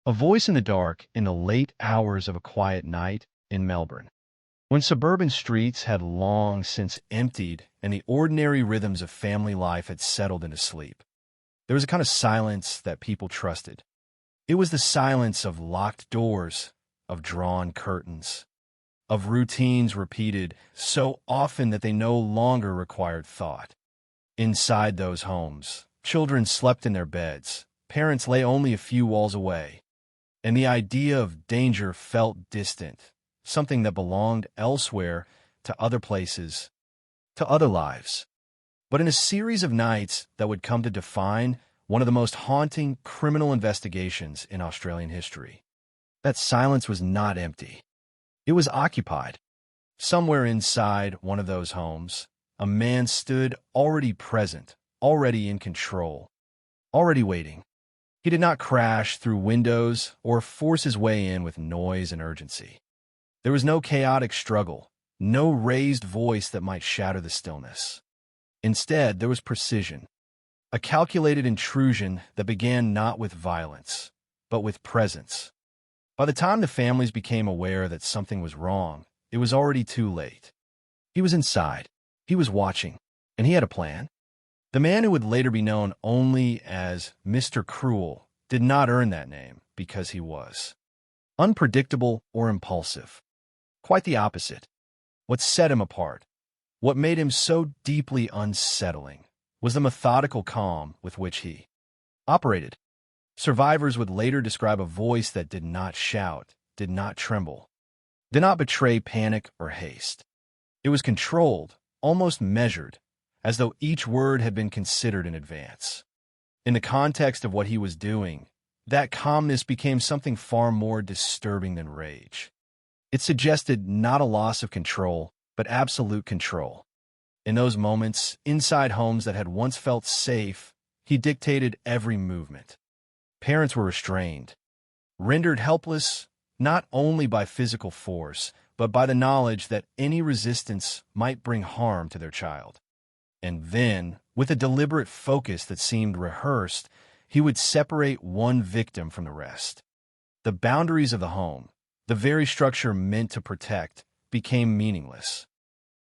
Speaker 16: A voice in the dark in the late hours of a quiet night in Melbourne, when suburban streets had long since emptied and the ordinary rhythms of family life had settled into sleep. There was a kind of silence that people trusted. It was the silence of locked doors, of drawn curtains, of routines repeated so often that they no longer required thought. Inside those homes, children slept in their beds, parents lay only a few walls away, and the idea of danger felt distant, something that belonged elsewhere, to other places, to other lives. But in a series of nights that would come to define one of the most haunting criminal investigations in Australian history, that silence was not empty. It was occupied. Somewhere inside one of those homes, a man stood already present, already in control, already waiting. He did not crash through windows or force his way in with noise and urgency. There was no chaotic struggle, no raised voice that might shatter the stillness. Instead, there was precision, a calculated intrusion that began not with violence, but with presence. By the time the families became aware that something was wrong, it was already too late. He was inside, he was watching, and he had a plan. The man who would later be known only as Mr. Cruel did not earn that name because he was unpredictable or impulsive. Quite the opposite. What set him apart, what made him so deeply unsettling, was the methodical calm with which he operated. Survivors would later describe a voice that did not shout, did not tremble, did not betray panic or haste. It was controlled, almost measured, as though each word had been considered in advance. In the context of what he was doing, that calmness became something far more disturbing than rage. It suggested not a loss of control, but absolute control. In those moments, inside homes that had once felt safe, he dictated every movement. Parents were restrained, rendered helpless not only by physical force, but by the knowledge that any resistance might bring harm to their child. And then, with a deliberate focus that seemed rehearsed, he would separate one victim from the rest. The boundaries of the home, the very structure meant to protect, became meaningless.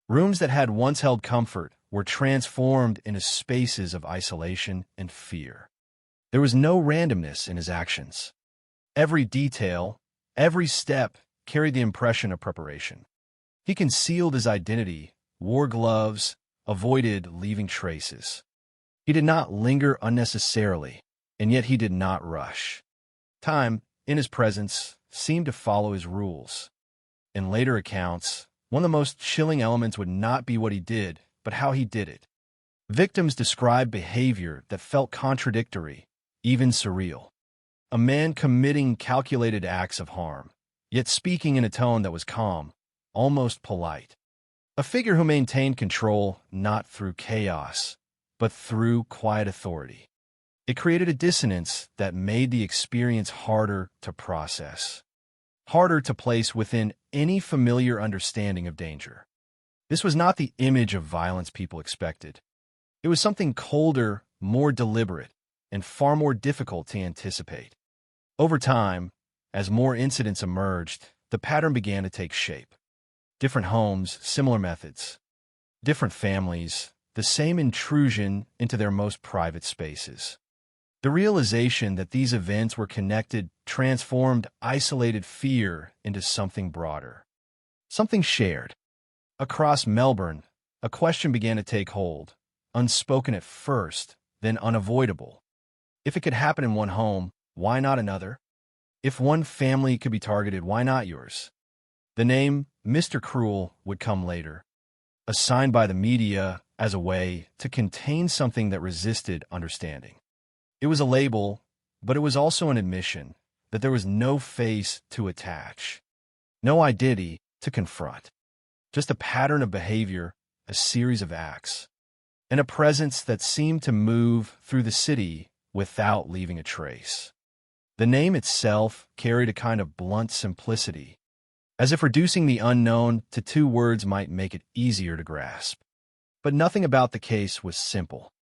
Speaker 16: Rooms that had once held comfort were transformed into spaces of isolation and fear. There was no randomness in his actions. Every detail, every step carried the impression of preparation. He concealed his identity, wore gloves, avoided leaving traces. He did not linger unnecessarily, and yet he did not rush. Time, in his presence, seemed to follow his rules. In later accounts, one of the most chilling elements would not be what he did, but how he did it. Victims described behavior that felt contradictory, even surreal. A man committing calculated acts of harm, yet speaking in a tone that was calm, almost polite. A figure who maintained control not through chaos, but through quiet authority. It created a dissonance that made the experience harder to process, harder to place within any familiar understanding of danger. This was not the image of violence people expected. It was something colder, more deliberate, and far more difficult to anticipate. Over time, as more incidents emerged, the pattern began to take shape. Different homes, similar methods. Different families, the same intrusion into their most private spaces. The realization that these events were connected transformed isolated fear into something broader, something shared. Across Melbourne, a question began to take hold, unspoken at first, then unavoidable. If it could happen in one home, why not another? If one family could be targeted, why not yours? The name Mr. Cruel would come later, assigned by the media as a way to contain something that resisted understanding. It was a label, but it was also an admission that there was no face to attach, no identity to confront, just a pattern of behavior, a series of acts, and a presence that seemed to move through the city without leaving a trace. The name itself carried a kind of blunt simplicity, as if reducing the unknown to two words might make it easier to grasp. But nothing about the case was simple,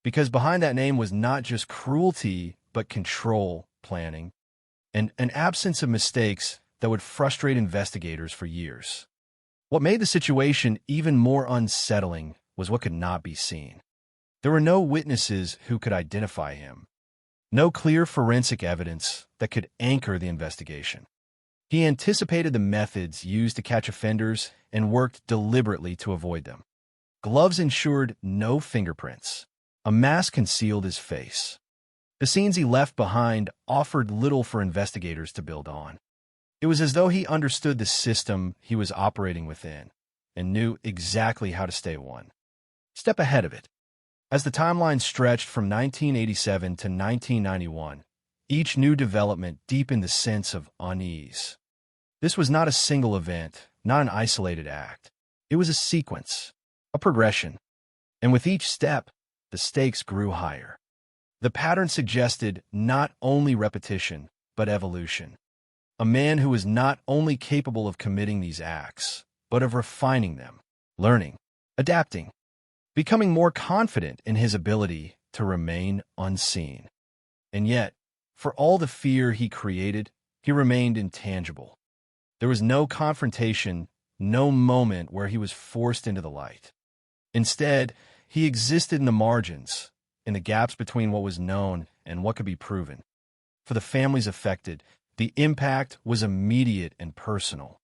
Speaker 16: because behind that name was not just cruelty, but control, planning, and an absence of mistakes that would frustrate investigators for years. What made the situation even more unsettling was what could not be seen. There were no witnesses who could identify him, no clear forensic evidence that could anchor the investigation. He anticipated the methods used to catch offenders and worked deliberately to avoid them. Gloves ensured no fingerprints. A mask concealed his face. The scenes he left behind offered little for investigators to build on. It was as though he understood the system he was operating within and knew exactly how to stay one step ahead of it. As the timeline stretched from 1987 to 1991, each new development deepened the sense of unease. This was not a single event, not an isolated act. It was a sequence, a progression, and with each step, the stakes grew higher. The pattern suggested not only repetition, but evolution. A man who was not only capable of committing these acts, but of refining them, learning, adapting, becoming more confident in his ability to remain unseen. And yet, for all the fear he created, he remained intangible. There was no confrontation, no moment where he was forced into the light. Instead, he existed in the margins, in the gaps between what was known and what could be proven. For the families affected, the impact was immediate and personal.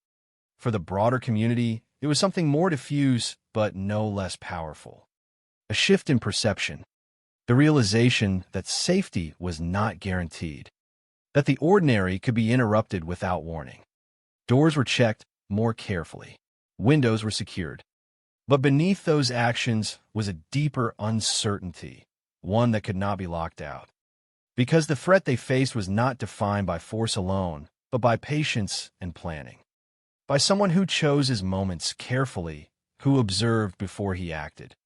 Speaker 16: For the broader community, it was something more diffuse but no less powerful. A shift in perception, the realization that safety was not guaranteed, that the ordinary could be interrupted without warning. Doors were checked more carefully. Windows were secured. But beneath those actions was a deeper uncertainty, one that could not be locked out. Because the threat they faced was not defined by force alone, but by patience and planning. By someone who chose his moments carefully, who observed before he acted,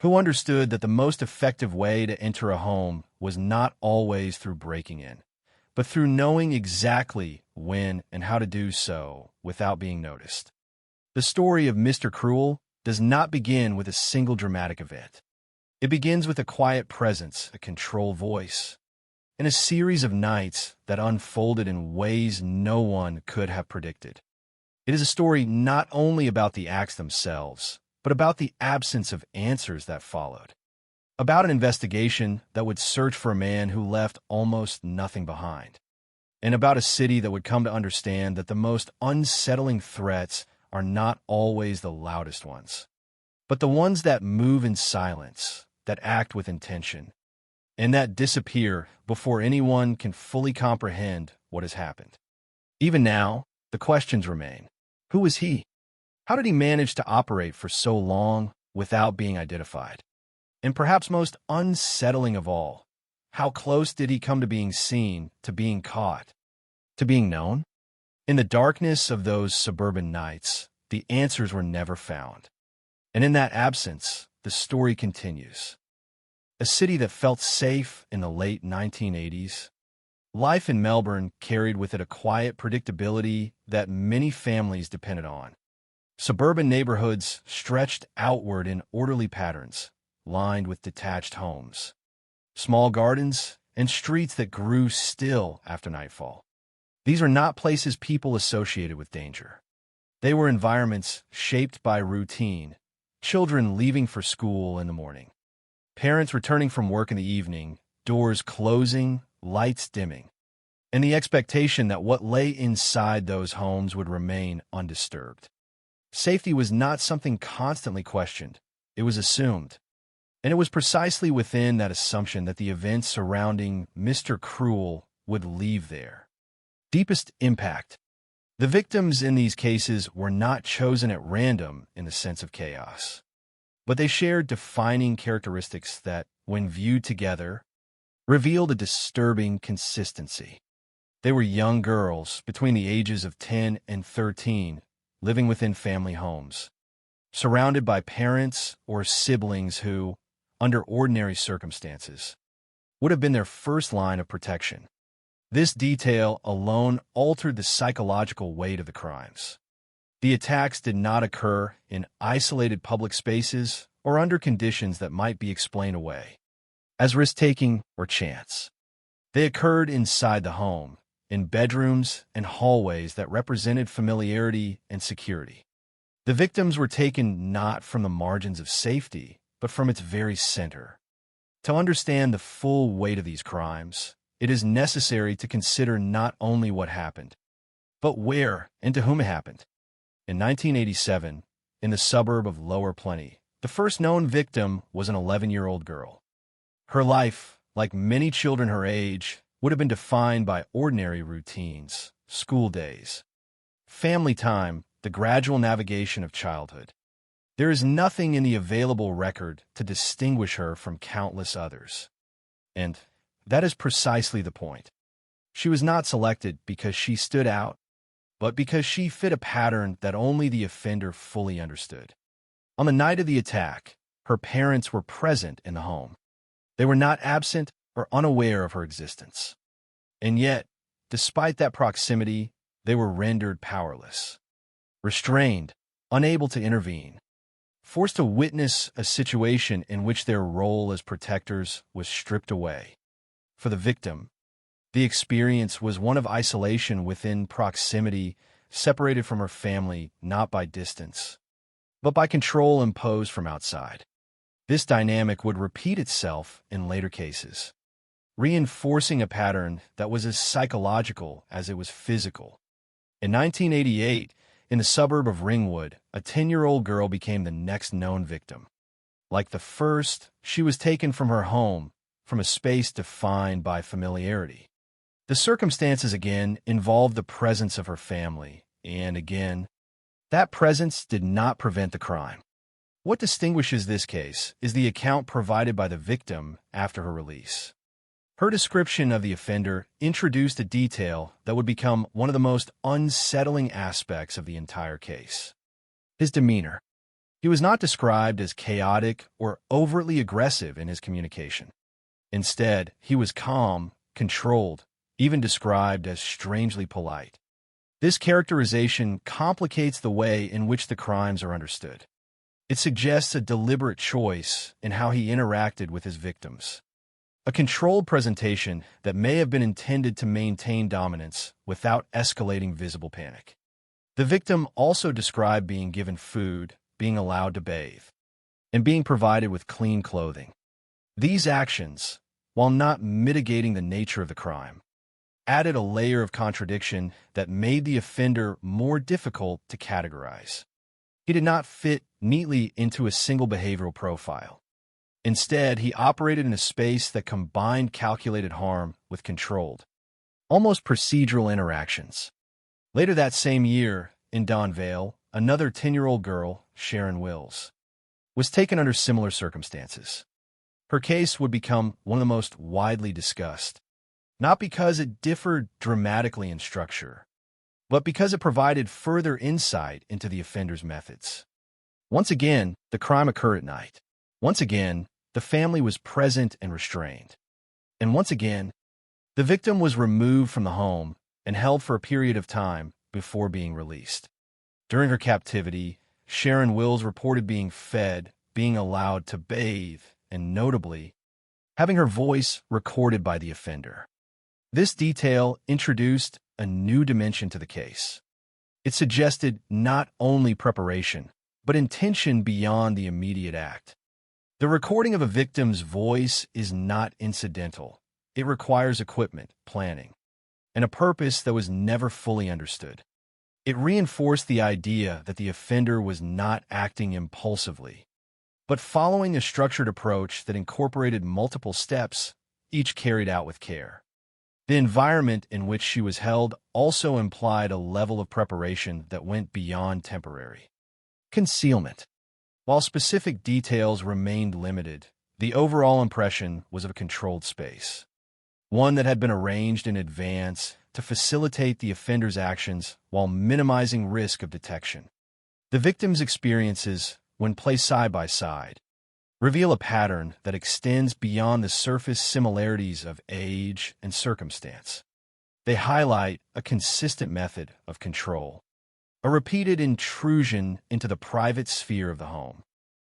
Speaker 16: who understood that the most effective way to enter a home was not always through breaking in, but through knowing exactly when and how to do so without being noticed. The story of Mr. Cruel does not begin with a single dramatic event. It begins with a quiet presence, a controlled voice, and a series of nights that unfolded in ways no one could have predicted. It is a story not only about the acts themselves, but about the absence of answers that followed. About an investigation that would search for a man who left almost nothing behind. And about a city that would come to understand that the most unsettling threats are not always the loudest ones, but the ones that move in silence, that act with intention, and that disappear before anyone can fully comprehend what has happened. Even now, the questions remain. Who was he? How did he manage to operate for so long without being identified? And perhaps most unsettling of all, how close did he come to being seen, to being caught, to being known? In the darkness of those suburban nights, the answers were never found. And in that absence, the story continues. a city that felt safe in the late 1980s. Life in Melbourne carried with it a quiet predictability that many families depended on. Suburban neighborhoods stretched outward in orderly patterns, lined with detached homes, small gardens, and streets that grew still after nightfall. These are not places people associated with danger. They were environments shaped by routine, children leaving for school in the morning, parents returning from work in the evening, doors closing, lights dimming, and the expectation that what lay inside those homes would remain undisturbed. Safety was not something constantly questioned. It was assumed. And it was precisely within that assumption that the events surrounding Mr. Cruel would leave their deepest impact. The victims in these cases were not chosen at random in the sense of chaos, but they shared defining characteristics that, when viewed together, revealed a disturbing consistency. They were young girls between the ages of 10 and 13, living within family homes, surrounded by parents or siblings who, under ordinary circumstances, would have been their first line of protection. This detail alone altered the psychological weight of the crimes. The attacks did not occur in isolated public spaces or under conditions that might be explained away as risk-taking or chance. They occurred inside the home, in bedrooms and hallways that represented familiarity and security. The victims were taken not from the margins of safety, but from its very center. To understand the full weight of these crimes, it is necessary to consider not only what happened, but where and to whom it happened. In 1987, in the suburb of Lower Plenty, the first known victim was an 11-year-old girl. Her life, like many children her age, would have been defined by ordinary routines, school days, family time, the gradual navigation of childhood. There is nothing in the available record to distinguish her from countless others. And that is precisely the point. She was not selected because she stood out, but because she fit a pattern that only the offender fully understood. On the night of the attack, her parents were present in the home. They were not absent or unaware of her existence. And yet, despite that proximity, they were rendered powerless, restrained, unable to intervene, forced to witness a situation in which their role as protectors was stripped away. For the victim, the experience was one of isolation within proximity, separated from her family not by distance, but by control imposed from outside. This dynamic would repeat itself in later cases, reinforcing a pattern that was as psychological as it was physical. In 1988, in the suburb of Ringwood, a 10-year-old girl became the next known victim. Like the first, she was taken from her home, from a space defined by familiarity. The circumstances again involved the presence of her family, and again, that presence did not prevent the crime. What distinguishes this case is the account provided by the victim after her release. Her description of the offender introduced a detail that would become one of the most unsettling aspects of the entire case. His demeanor. He was not described as chaotic or overtly aggressive in his communication. Instead, he was calm, controlled, even described as strangely polite. This characterization complicates the way in which the crimes are understood. It suggests a deliberate choice in how he interacted with his victims. A controlled presentation that may have been intended to maintain dominance without escalating visible panic. The victim also described being given food, being allowed to bathe, and being provided with clean clothing. These actions, while not mitigating the nature of the crime, added a layer of contradiction that made the offender more difficult to categorize. He did not fit neatly into a single behavioral profile. Instead, he operated in a space that combined calculated harm with controlled, almost procedural interactions. Later that same year, in Don Vale, another 10-year-old girl, Sharon Wills, was taken under similar circumstances. Her case would become one of the most widely discussed, not because it differed dramatically in structure, but because it provided further insight into the offender's methods. Once again, the crime occurred at night. Once again, the family was present and restrained. And once again, the victim was removed from the home and held for a period of time before being released. During her captivity, Sharon Wills reported being fed, being allowed to bathe, and notably, having her voice recorded by the offender. This detail introduced a new dimension to the case. It suggested not only preparation, but intention beyond the immediate act. The recording of a victim's voice is not incidental. It requires equipment, planning, and a purpose that was never fully understood. It reinforced the idea that the offender was not acting impulsively, but following a structured approach that incorporated multiple steps, each carried out with care. The environment in which she was held also implied a level of preparation that went beyond temporary concealment. While specific details remained limited, the overall impression was of a controlled space, one that had been arranged in advance to facilitate the offender's actions while minimizing risk of detection. The victim's experiences, when placed side by side, reveal a pattern that extends beyond the surface similarities of age and circumstance. They highlight a consistent method of control, a repeated intrusion into the private sphere of the home,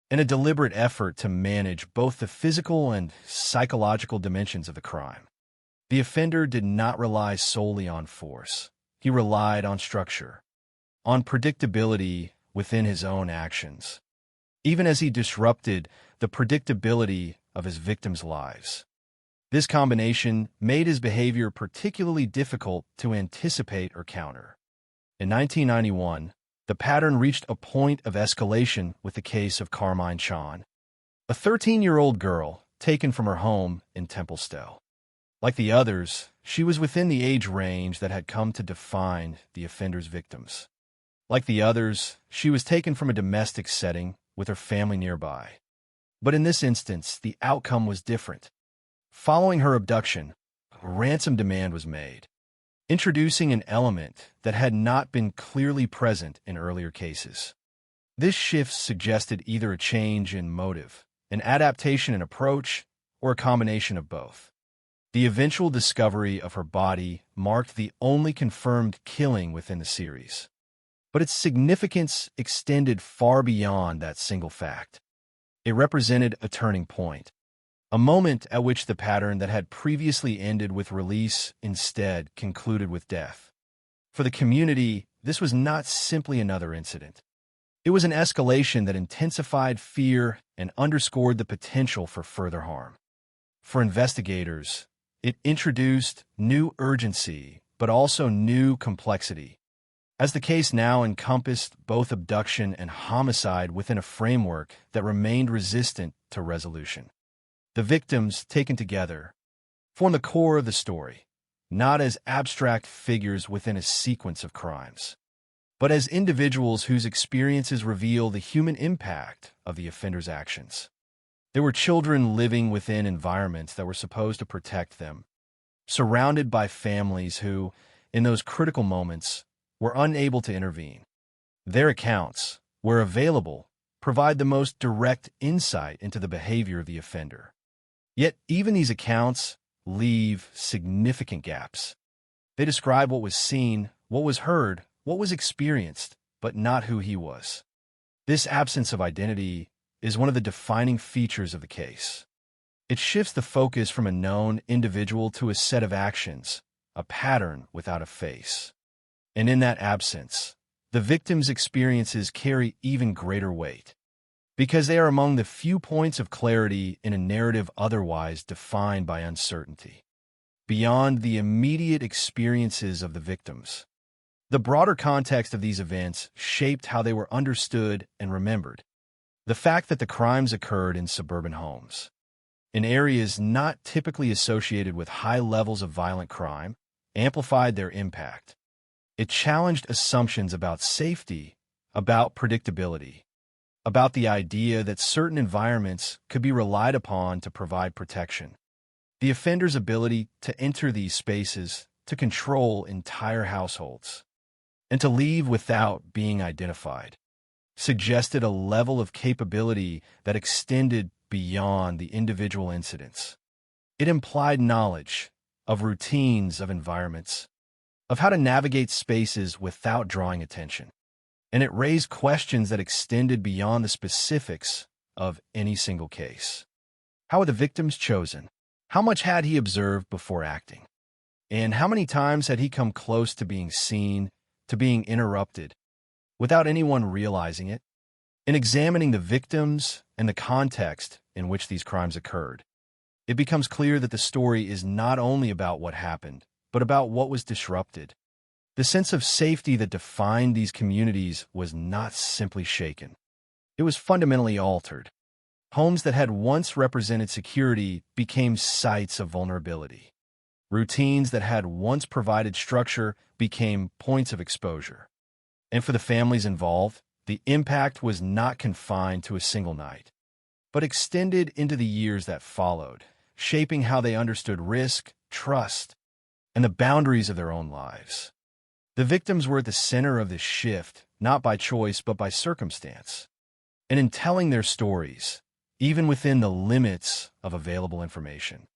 Speaker 16: and a deliberate effort to manage both the physical and psychological dimensions of the crime. The offender did not rely solely on force. He relied on structure, on predictability within his own actions, even as he disrupted the predictability of his victims' lives. This combination made his behavior particularly difficult to anticipate or counter. In 1991, the pattern reached a point of escalation with the case of Carmine Chon, a 13-year-old girl taken from her home in Templestowe. Like the others, she was within the age range that had come to define the offender's victims. Like the others, she was taken from a domestic setting with her family nearby. But in this instance, the outcome was different. Following her abduction, a ransom demand was made, introducing an element that had not been clearly present in earlier cases. This shift suggested either a change in motive, an adaptation in approach, or a combination of both. The eventual discovery of her body marked the only confirmed killing within the series, but its significance extended far beyond that single fact. It represented a turning point, a moment at which the pattern that had previously ended with release instead concluded with death. For the community, this was not simply another incident. It was an escalation that intensified fear and underscored the potential for further harm. For investigators, it introduced new urgency, but also new complexity, as the case now encompassed both abduction and homicide within a framework that remained resistant to resolution. The victims, taken together, form the core of the story, not as abstract figures within a sequence of crimes, but as individuals whose experiences reveal the human impact of the offender's actions. There were children living within environments that were supposed to protect them, surrounded by families who, in those critical moments, were unable to intervene. Their accounts, where available, provide the most direct insight into the behavior of the offender. Yet even these accounts leave significant gaps. They describe what was seen, what was heard, what was experienced, but not who he was. This absence of identity is one of the defining features of the case. It shifts the focus from a known individual to a set of actions, a pattern without a face. And in that absence, the victim's experiences carry even greater weight, because they are among the few points of clarity in a narrative otherwise defined by uncertainty. Beyond the immediate experiences of the victims, the broader context of these events shaped how they were understood and remembered. The fact that the crimes occurred in suburban homes, in areas not typically associated with high levels of violent crime, amplified their impact. It challenged assumptions about safety, about predictability, about the idea that certain environments could be relied upon to provide protection. The offender's ability to enter these spaces, to control entire households, and to leave without being identified, suggested a level of capability that extended beyond the individual incidents. It implied knowledge of routines, of environments, of how to navigate spaces without drawing attention. And it raised questions that extended beyond the specifics of any single case. How were the victims chosen? How much had he observed before acting? And how many times had he come close to being seen, to being interrupted, without anyone realizing it? In examining the victims and the context in which these crimes occurred, it becomes clear that the story is not only about what happened, but about what was disrupted. The sense of safety that defined these communities was not simply shaken. It was fundamentally altered. Homes that had once represented security became sites of vulnerability. Routines that had once provided structure became points of exposure. And for the families involved, the impact was not confined to a single night, but extended into the years that followed, shaping how they understood risk, trust, and the boundaries of their own lives. The victims were at the center of this shift, not by choice, but by circumstance. And in telling their stories, even within the limits of available information,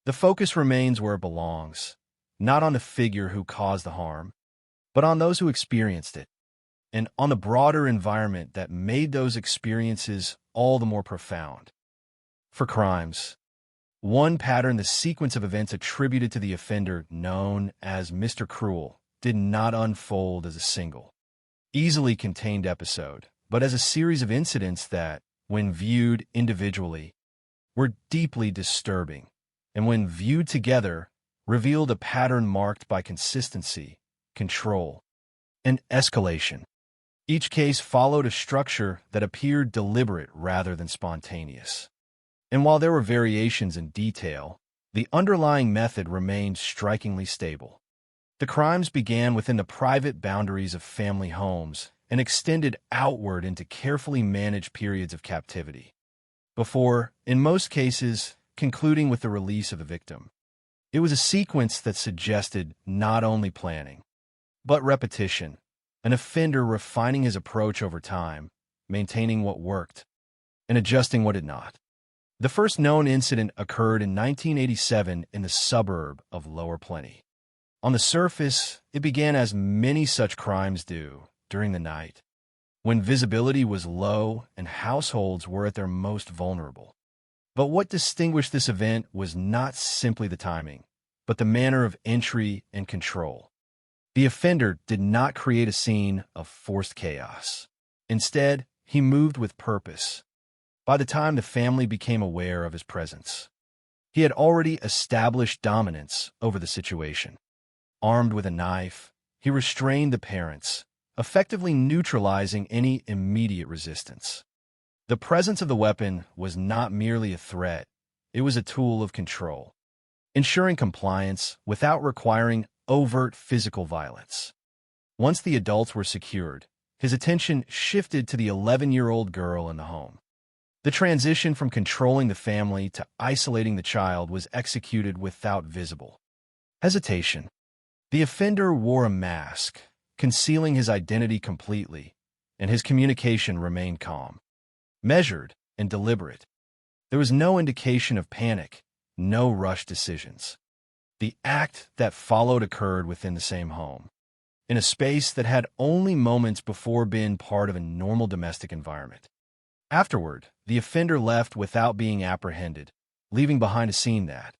Speaker 16: the focus remains where it belongs, not on the figure who caused the harm, but on those who experienced it, and on the broader environment that made those experiences all the more profound. For crimes, one pattern, the sequence of events attributed to the offender known as Mr. Cruel, did not unfold as a single, easily contained episode, but as a series of incidents that, when viewed individually, were deeply disturbing, and when viewed together, revealed a pattern marked by consistency, control, and escalation. Each case followed a structure that appeared deliberate rather than spontaneous. And while there were variations in detail, the underlying method remained strikingly stable. The crimes began within the private boundaries of family homes and extended outward into carefully managed periods of captivity, before, in most cases, concluding with the release of the victim. It was a sequence that suggested not only planning, but repetition, an offender refining his approach over time, maintaining what worked, and adjusting what did not. The first known incident occurred in 1987 in the suburb of Lower Plenty. On the surface, it began as many such crimes do, during the night, when visibility was low and households were at their most vulnerable. But what distinguished this event was not simply the timing, but the manner of entry and control. The offender did not create a scene of forced chaos. Instead, he moved with purpose. By the time the family became aware of his presence, he had already established dominance over the situation. Armed with a knife, he restrained the parents, effectively neutralizing any immediate resistance. The presence of the weapon was not merely a threat, it was a tool of control, ensuring compliance without requiring overt physical violence. Once the adults were secured, his attention shifted to the 11-year-old girl in the home. The transition from controlling the family to isolating the child was executed without visible hesitation. The offender wore a mask, concealing his identity completely, and his communication remained calm, measured, and deliberate. There was no indication of panic, no rushed decisions. The act that followed occurred within the same home, in a space that had only moments before been part of a normal domestic environment. Afterward, the offender left without being apprehended, leaving behind a scene that,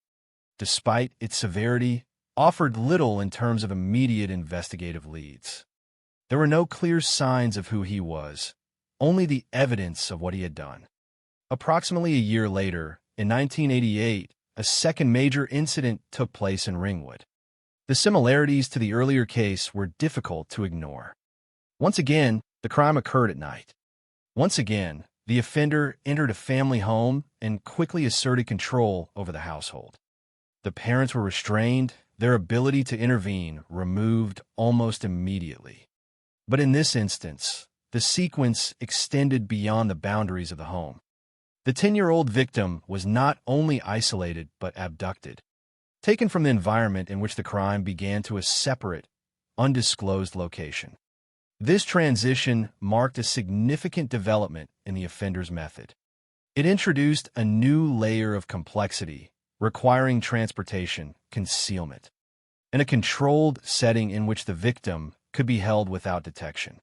Speaker 16: despite its severity, offered little in terms of immediate investigative leads. There were no clear signs of who he was, only the evidence of what he had done. Approximately a year later, in 1988, a second major incident took place in Ringwood. The similarities to the earlier case were difficult to ignore. Once again, the crime occurred at night. Once again, the offender entered a family home and quickly asserted control over the household. The parents were restrained, their ability to intervene removed almost immediately. But in this instance, the sequence extended beyond the boundaries of the home. The 10-year-old victim was not only isolated but abducted, taken from the environment in which the crime began to a separate, undisclosed location. This transition marked a significant development in the offender's method. It introduced a new layer of complexity, requiring transportation, concealment, and a controlled setting in which the victim could be held without detection.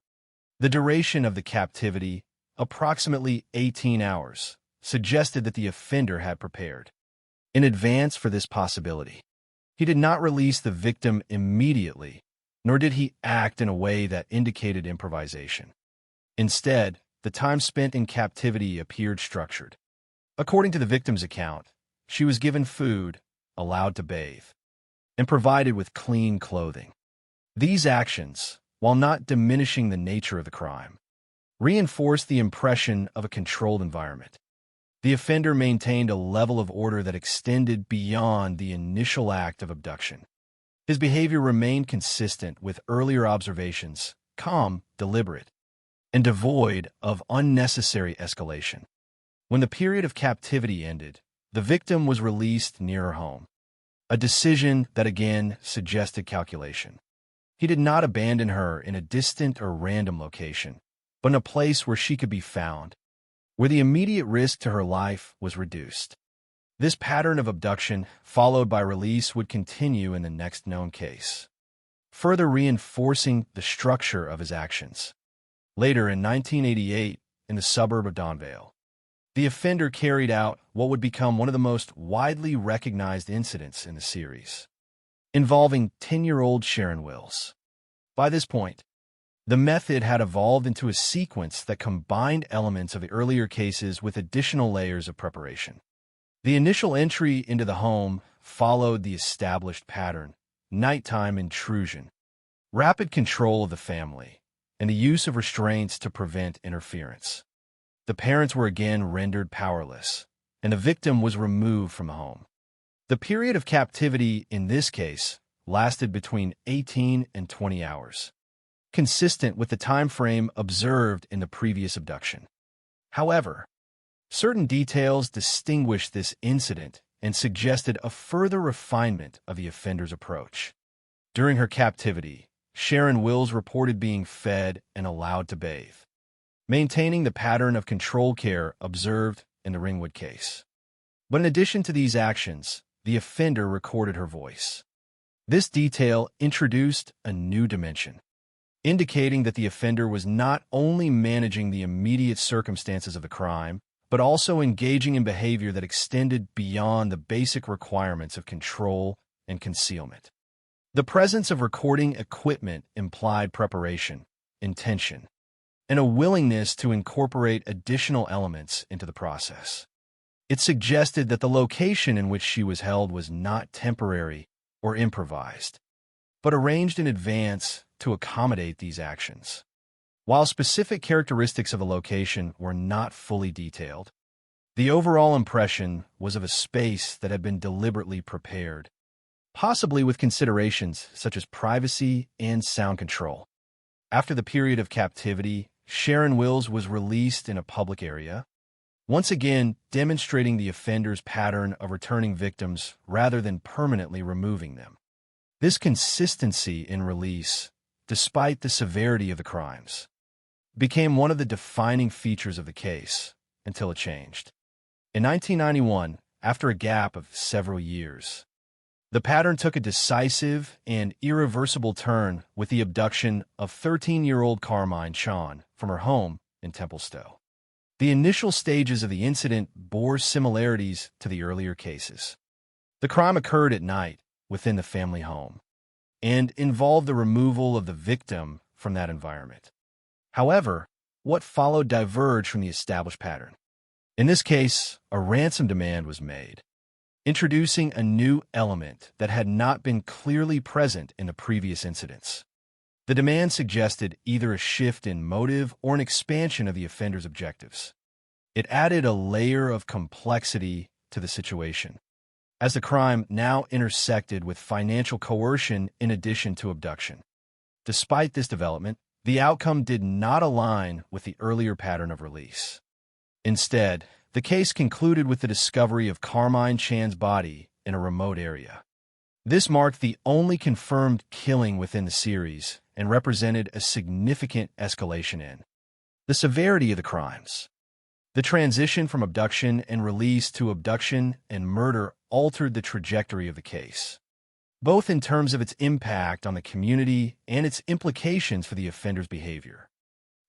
Speaker 16: The duration of the captivity, approximately 18 hours, suggested that the offender had prepared in advance for this possibility. He did not release the victim immediately, nor did he act in a way that indicated improvisation. Instead, the time spent in captivity appeared structured. According to the victim's account, she was given food, allowed to bathe, and provided with clean clothing. These actions, while not diminishing the nature of the crime, reinforced the impression of a controlled environment. The offender maintained a level of order that extended beyond the initial act of abduction. His behavior remained consistent with earlier observations, calm, deliberate, and devoid of unnecessary escalation. When the period of captivity ended, the victim was released near her home, a decision that again suggested calculation. He did not abandon her in a distant or random location, but in a place where she could be found, where the immediate risk to her life was reduced. This pattern of abduction, followed by release, would continue in the next known case, further reinforcing the structure of his actions. Later, in 1988, in the suburb of Donvale, the offender carried out what would become one of the most widely recognized incidents in the series, involving 10-year-old Sharon Wills. By this point, the method had evolved into a sequence that combined elements of the earlier cases with additional layers of preparation. The initial entry into the home followed the established pattern: nighttime intrusion, rapid control of the family, and the use of restraints to prevent interference. The parents were again rendered powerless, and the victim was removed from the home. The period of captivity in this case lasted between 18 and 20 hours, consistent with the time frame observed in the previous abduction. However, certain details distinguished this incident and suggested a further refinement of the offender's approach. During her captivity, Sharon Wills reported being fed and allowed to bathe, maintaining the pattern of control care observed in the Ringwood case. But in addition to these actions, the offender recorded her voice. This detail introduced a new dimension, indicating that the offender was not only managing the immediate circumstances of the crime, but also engaging in behavior that extended beyond the basic requirements of control and concealment. The presence of recording equipment implied preparation, intention, and a willingness to incorporate additional elements into the process. It suggested that the location in which she was held was not temporary or improvised, but arranged in advance to accommodate these actions. While specific characteristics of the location were not fully detailed, the overall impression was of a space that had been deliberately prepared, possibly with considerations such as privacy and sound control. After the period of captivity, Sharon Wills was released in a public area, once again demonstrating the offender's pattern of returning victims rather than permanently removing them. This consistency in release, despite the severity of the crimes, became one of the defining features of the case until it changed. In 1991, after a gap of several years, the pattern took a decisive and irreversible turn with the abduction of 13-year-old Carmine Shawn from her home in Templestowe. The initial stages of the incident bore similarities to the earlier cases. The crime occurred at night within the family home and involved the removal of the victim from that environment. However, what followed diverged from the established pattern. In this case, a ransom demand was made, introducing a new element that had not been clearly present in the previous incidents. The demand suggested either a shift in motive or an expansion of the offender's objectives. It added a layer of complexity to the situation, as the crime now intersected with financial coercion in addition to abduction. Despite this development, the outcome did not align with the earlier pattern of release. Instead, the case concluded with the discovery of Carmine Chan's body in a remote area. This marked the only confirmed killing within the series and represented a significant escalation in the severity of the crimes. The transition from abduction and release to abduction and murder altered the trajectory of the case, both in terms of its impact on the community and its implications for the offender's behavior.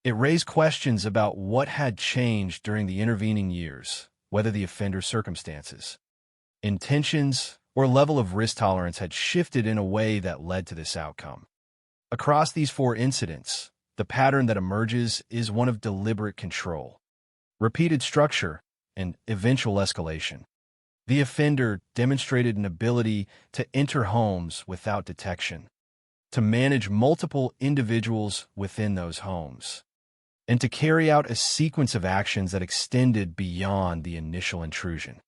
Speaker 16: It raised questions about what had changed during the intervening years, whether the offender's circumstances, intentions, or level of risk tolerance had shifted in a way that led to this outcome. Across these 4 incidents, the pattern that emerges is one of deliberate control, repeated structure, and eventual escalation. The offender demonstrated an ability to enter homes without detection, to manage multiple individuals within those homes, and to carry out a sequence of actions that extended beyond the initial intrusion.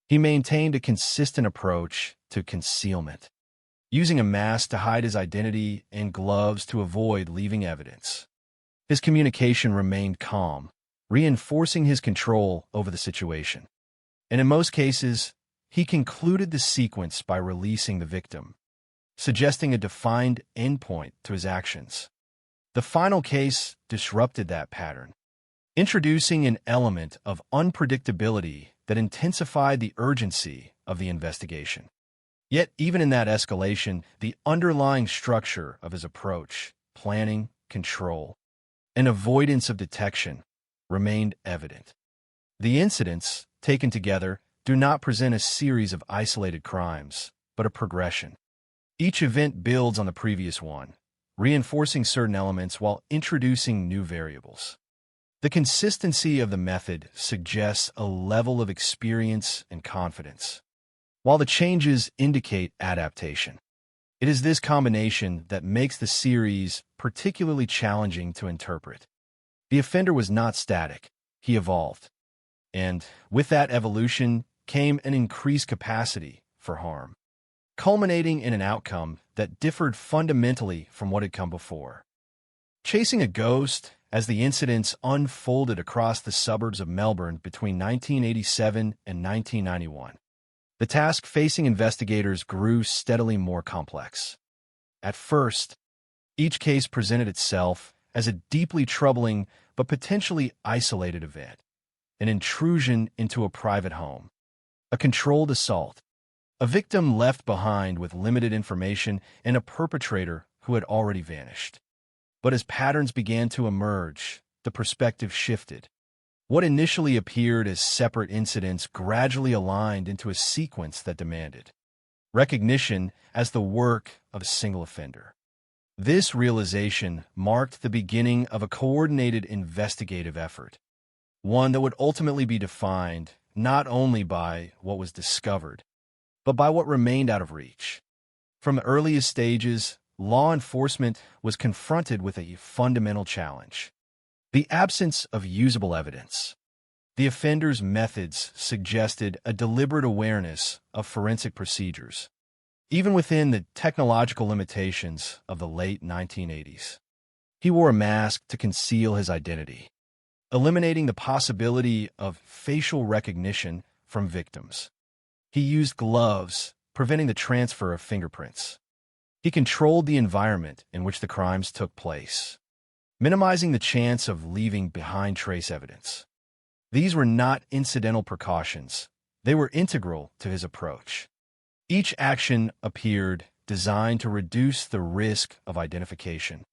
Speaker 16: He maintained a consistent approach to concealment, using a mask to hide his identity and gloves to avoid leaving evidence. His communication remained calm, reinforcing his control over the situation. And in most cases, he concluded the sequence by releasing the victim, suggesting a defined endpoint to his actions. The final case disrupted that pattern, introducing an element of unpredictability that intensified the urgency of the investigation. Yet, even in that escalation, the underlying structure of his approach, planning, control, and avoidance of detection, remained evident. The incidents, taken together, do not present a series of isolated crimes, but a progression. Each event builds on the previous one, reinforcing certain elements while introducing new variables. The consistency of the method suggests a level of experience and confidence, while the changes indicate adaptation. It is this combination that makes the series particularly challenging to interpret. The offender was not static, he evolved. And with that evolution came an increased capacity for harm, culminating in an outcome that differed fundamentally from what had come before. Chasing a ghost, as the incidents unfolded across the suburbs of Melbourne between 1987 and 1991, the task facing investigators grew steadily more complex. At first, each case presented itself as a deeply troubling but potentially isolated event, an intrusion into a private home, a controlled assault, a victim left behind with limited information, and a perpetrator who had already vanished. But as patterns began to emerge, the perspective shifted. What initially appeared as separate incidents gradually aligned into a sequence that demanded recognition as the work of a single offender. This realization marked the beginning of a coordinated investigative effort, one that would ultimately be defined not only by what was discovered, but by what remained out of reach. From the earliest stages, law enforcement was confronted with a fundamental challenge: the absence of usable evidence. The offender's methods suggested a deliberate awareness of forensic procedures, even within the technological limitations of the late 1980s. He wore a mask to conceal his identity, eliminating the possibility of facial recognition from victims. He used gloves, preventing the transfer of fingerprints. He controlled the environment in which the crimes took place, minimizing the chance of leaving behind trace evidence. These were not incidental precautions. They were integral to his approach. Each action appeared designed to reduce the risk of identification,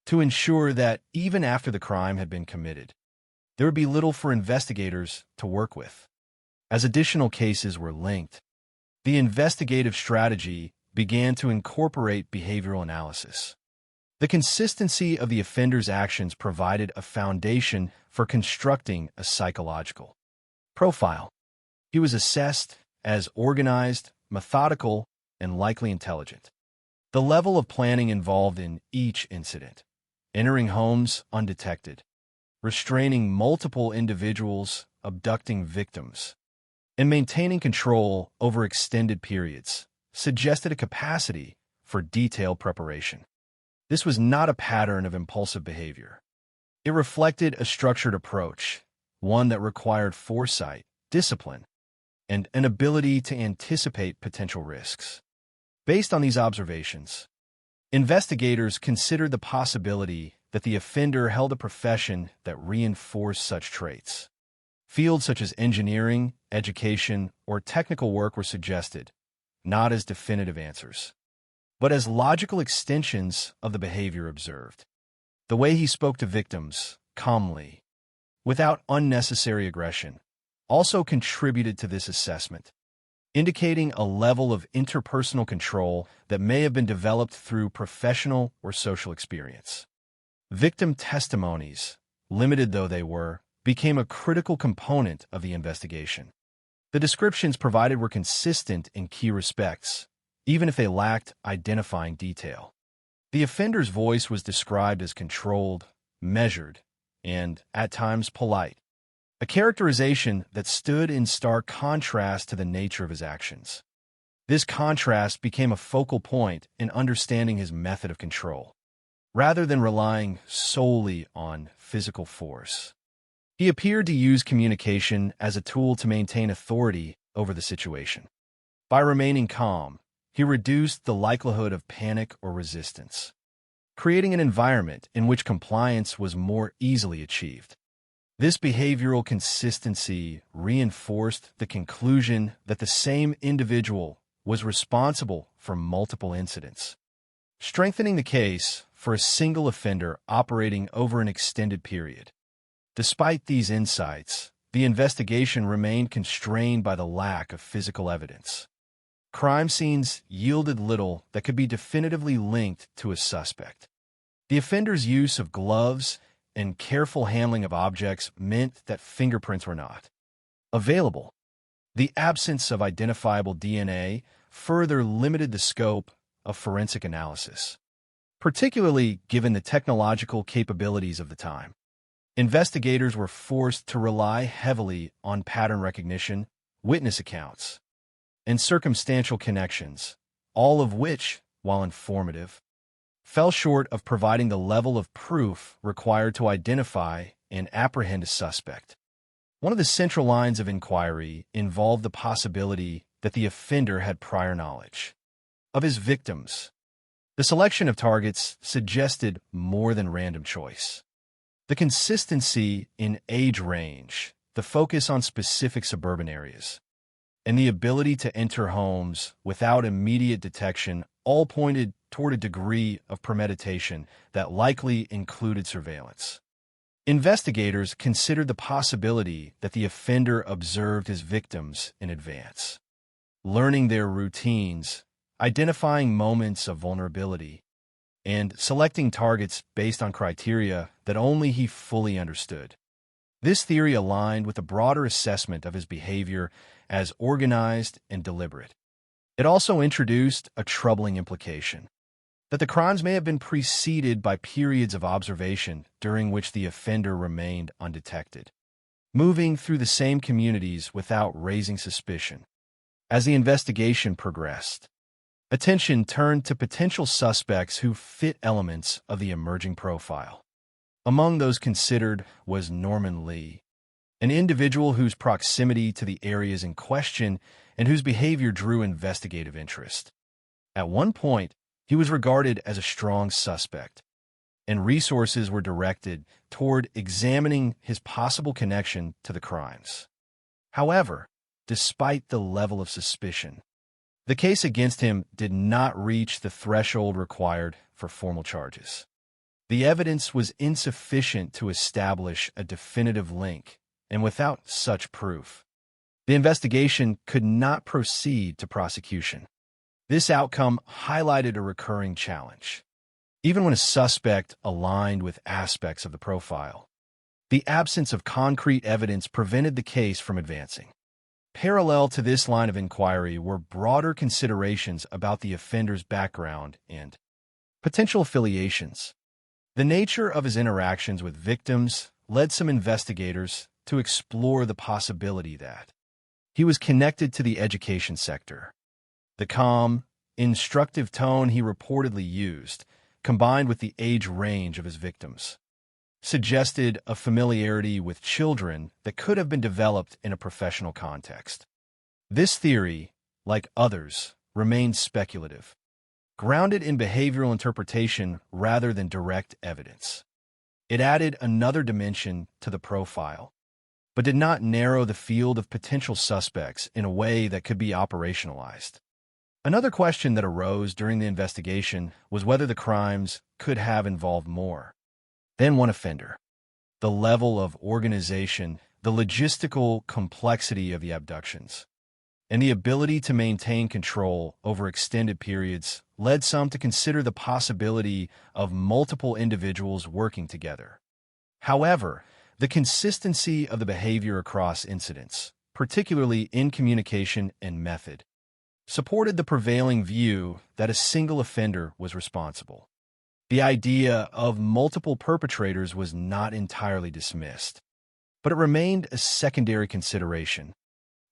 Speaker 16: to ensure that even after the crime had been committed, there would be little for investigators to work with. As additional cases were linked, the investigative strategy began to incorporate behavioral analysis. The consistency of the offender's actions provided a foundation for constructing a psychological profile. He was assessed as organized, methodical, and likely intelligent. The level of planning involved in each incident: entering homes undetected, restraining multiple individuals, abducting victims, and maintaining control over extended periods, suggested a capacity for detailed preparation. This was not a pattern of impulsive behavior. It reflected a structured approach, one that required foresight, discipline, and an ability to anticipate potential risks. Based on these observations, investigators considered the possibility that the offender held a profession that reinforced such traits. Fields such as engineering, education, or technical work were suggested, not as definitive answers, but as logical extensions of the behavior observed. The way he spoke to victims, calmly, without unnecessary aggression, also contributed to this assessment, indicating a level of interpersonal control that may have been developed through professional or social experience. Victim testimonies, limited though they were, became a critical component of the investigation. The descriptions provided were consistent in key respects, even if they lacked identifying detail. The offender's voice was described as controlled, measured, and, at times, polite, a characterization that stood in stark contrast to the nature of his actions. This contrast became a focal point in understanding his method of control, rather than relying solely on physical force. He appeared to use communication as a tool to maintain authority over the situation. By remaining calm, he reduced the likelihood of panic or resistance, creating an environment in which compliance was more easily achieved. This behavioral consistency reinforced the conclusion that the same individual was responsible for multiple incidents, strengthening the case for a single offender operating over an extended period. Despite these insights, the investigation remained constrained by the lack of physical evidence. Crime scenes yielded little that could be definitively linked to a suspect. The offender's use of gloves and careful handling of objects meant that fingerprints were not available. The absence of identifiable DNA further limited the scope of forensic analysis, particularly given the technological capabilities of the time. Investigators were forced to rely heavily on pattern recognition, witness accounts, and circumstantial connections, all of which, while informative, fell short of providing the level of proof required to identify and apprehend a suspect. One of the central lines of inquiry involved the possibility that the offender had prior knowledge of his victims. The selection of targets suggested more than random choice. The consistency in age range, the focus on specific suburban areas, and the ability to enter homes without immediate detection all pointed toward a degree of premeditation that likely included surveillance. Investigators considered the possibility that the offender observed his victims in advance, learning their routines, identifying moments of vulnerability, and selecting targets based on criteria that only he fully understood. This theory aligned with a broader assessment of his behavior as organized and deliberate. It also introduced a troubling implication, that the crimes may have been preceded by periods of observation during which the offender remained undetected, moving through the same communities without raising suspicion. As the investigation progressed, attention turned to potential suspects who fit elements of the emerging profile. Among those considered was Norman Lee, an individual whose proximity to the areas in question and whose behavior drew investigative interest. At one point, he was regarded as a strong suspect, and resources were directed toward examining his possible connection to the crimes. However, despite the level of suspicion, the case against him did not reach the threshold required for formal charges. The evidence was insufficient to establish a definitive link, and without such proof, the investigation could not proceed to prosecution. This outcome highlighted a recurring challenge. Even when a suspect aligned with aspects of the profile, the absence of concrete evidence prevented the case from advancing. Parallel to this line of inquiry were broader considerations about the offender's background and potential affiliations. The nature of his interactions with victims led some investigators to explore the possibility that he was connected to the education sector. The calm, instructive tone he reportedly used, combined with the age range of his victims, suggested a familiarity with children that could have been developed in a professional context. This theory, like others, remained speculative, grounded in behavioral interpretation rather than direct evidence. It added another dimension to the profile, but did not narrow the field of potential suspects in a way that could be operationalized. Another question that arose during the investigation was whether the crimes could have involved more than one offender. The level of organization, the logistical complexity of the abductions, and the ability to maintain control over extended periods led some to consider the possibility of multiple individuals working together. However, the consistency of the behavior across incidents, particularly in communication and method, supported the prevailing view that a single offender was responsible. The idea of multiple perpetrators was not entirely dismissed, but it remained a secondary consideration,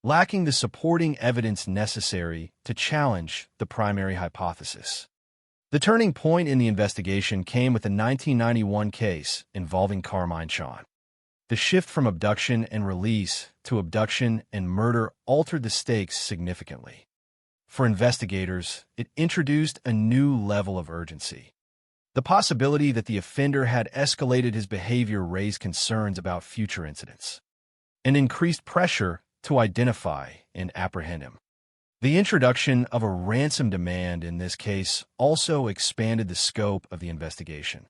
Speaker 16: lacking the supporting evidence necessary to challenge the primary hypothesis. The turning point in the investigation came with the 1991 case involving Carmine Shawn. The shift from abduction and release to abduction and murder altered the stakes significantly. For investigators, it introduced a new level of urgency. The possibility that the offender had escalated his behavior raised concerns about future incidents and increased pressure to identify and apprehend him. The introduction of a ransom demand in this case also expanded the scope of the investigation,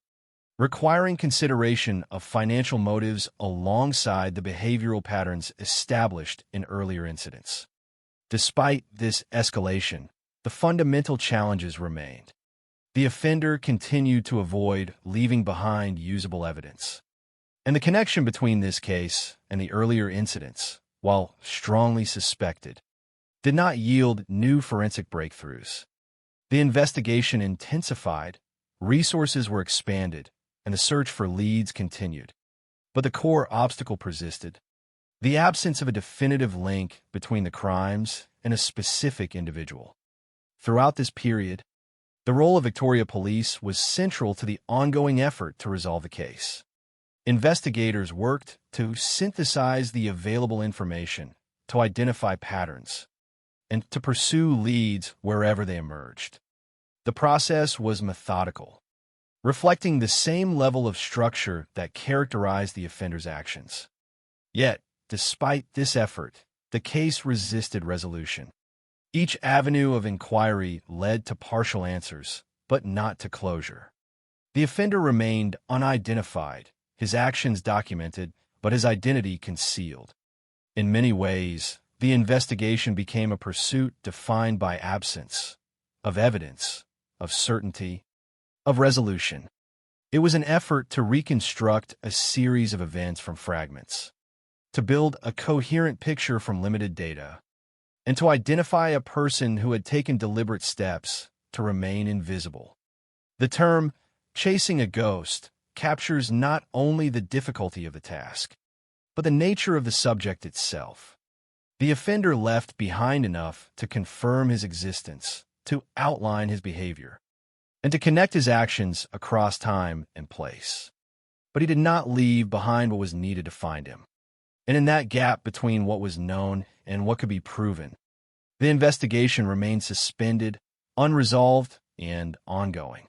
Speaker 16: requiring consideration of financial motives alongside the behavioral patterns established in earlier incidents. Despite this escalation, the fundamental challenges remained. The offender continued to avoid leaving behind usable evidence, and the connection between this case and the earlier incidents, while strongly suspected, did not yield new forensic breakthroughs. The investigation intensified, resources were expanded, and the search for leads continued. But the core obstacle persisted: the absence of a definitive link between the crimes and a specific individual. Throughout this period, the role of Victoria Police was central to the ongoing effort to resolve the case. Investigators worked to synthesize the available information, to identify patterns, and to pursue leads wherever they emerged. The process was methodical, reflecting the same level of structure that characterized the offender's actions. Yet, despite this effort, the case resisted resolution. Each avenue of inquiry led to partial answers, but not to closure. The offender remained unidentified, his actions documented, but his identity concealed. In many ways, the investigation became a pursuit defined by absence of evidence, of certainty, of resolution. It was an effort to reconstruct a series of events from fragments, to build a coherent picture from limited data, and to identify a person who had taken deliberate steps to remain invisible. The term chasing a ghost captures not only the difficulty of the task, but the nature of the subject itself. The offender left behind enough to confirm his existence, to outline his behavior, and to connect his actions across time and place. But he did not leave behind what was needed to find him. And in that gap between what was known and what could be proven, the investigation remained suspended, unresolved, and ongoing.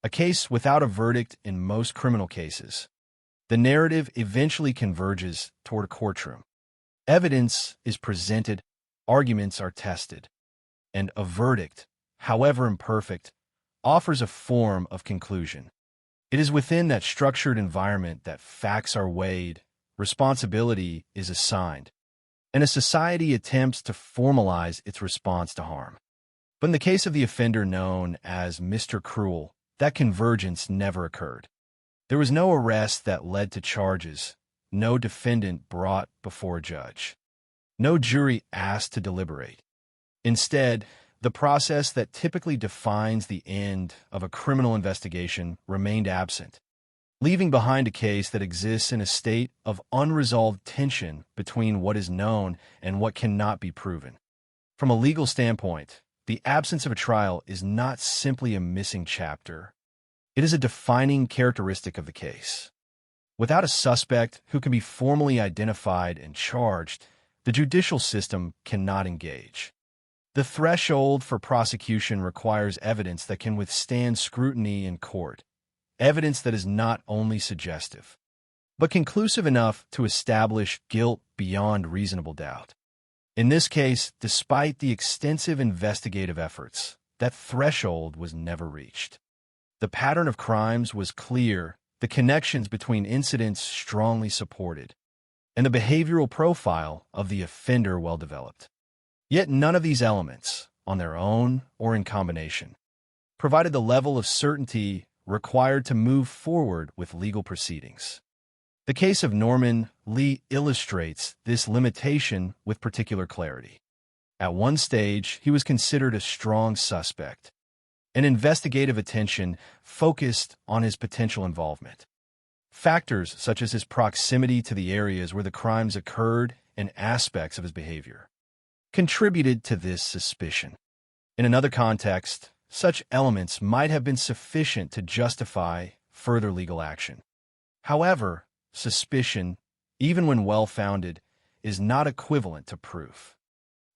Speaker 16: A case without a verdict in most criminal cases, the narrative eventually converges toward a courtroom. Evidence is presented, arguments are tested, and a verdict, however imperfect, offers a form of conclusion. It is within that structured environment that facts are weighed, responsibility is assigned, and a society attempts to formalize its response to harm. But in the case of the offender known as Mr. Cruel, that convergence never occurred. There was no arrest that led to charges, no defendant brought before a judge, no jury asked to deliberate. Instead, the process that typically defines the end of a criminal investigation remained absent, leaving behind a case that exists in a state of unresolved tension between what is known and what cannot be proven. From a legal standpoint, the absence of a trial is not simply a missing chapter. It is a defining characteristic of the case. Without a suspect who can be formally identified and charged, the judicial system cannot engage. The threshold for prosecution requires evidence that can withstand scrutiny in court, evidence that is not only suggestive, but conclusive enough to establish guilt beyond reasonable doubt. In this case, despite the extensive investigative efforts, that threshold was never reached. The pattern of crimes was clear, the connections between incidents strongly supported, and the behavioral profile of the offender well developed. Yet none of these elements, on their own or in combination, provided the level of certainty required to move forward with legal proceedings. The case of Norman Lee illustrates this limitation with particular clarity. At one stage, he was considered a strong suspect, and investigative attention focused on his potential involvement. Factors such as his proximity to the areas where the crimes occurred and aspects of his behavior contributed to this suspicion. In another context, such elements might have been sufficient to justify further legal action. However, suspicion, even when well-founded, is not equivalent to proof.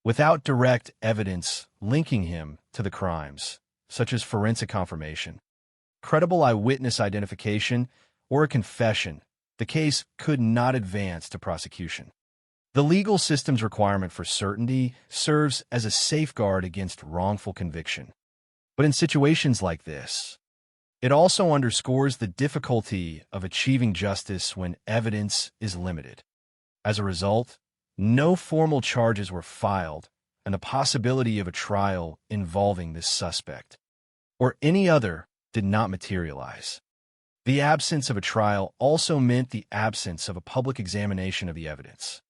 Speaker 16: Without direct evidence linking him to the crimes, such as forensic confirmation, credible eyewitness identification, or a confession, the case could not advance to prosecution. The legal system's requirement for certainty serves as a safeguard against wrongful conviction. But in situations like this, it also underscores the difficulty of achieving justice when evidence is limited. As a result, no formal charges were filed, and the possibility of a trial involving this suspect or any other did not materialize. The absence of a trial also meant the absence of a public examination of the evidence.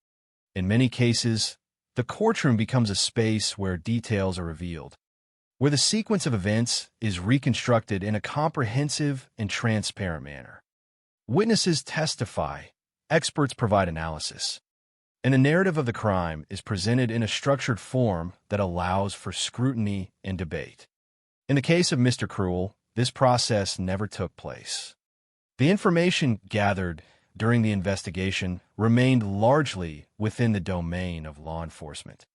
Speaker 16: In many cases, the courtroom becomes a space where details are revealed, where the sequence of events is reconstructed in a comprehensive and transparent manner. Witnesses testify, experts provide analysis, and a narrative of the crime is presented in a structured form that allows for scrutiny and debate. In the case of Mr. Cruel, this process never took place. The information gathered during the investigation remained largely within the domain of law enforcement,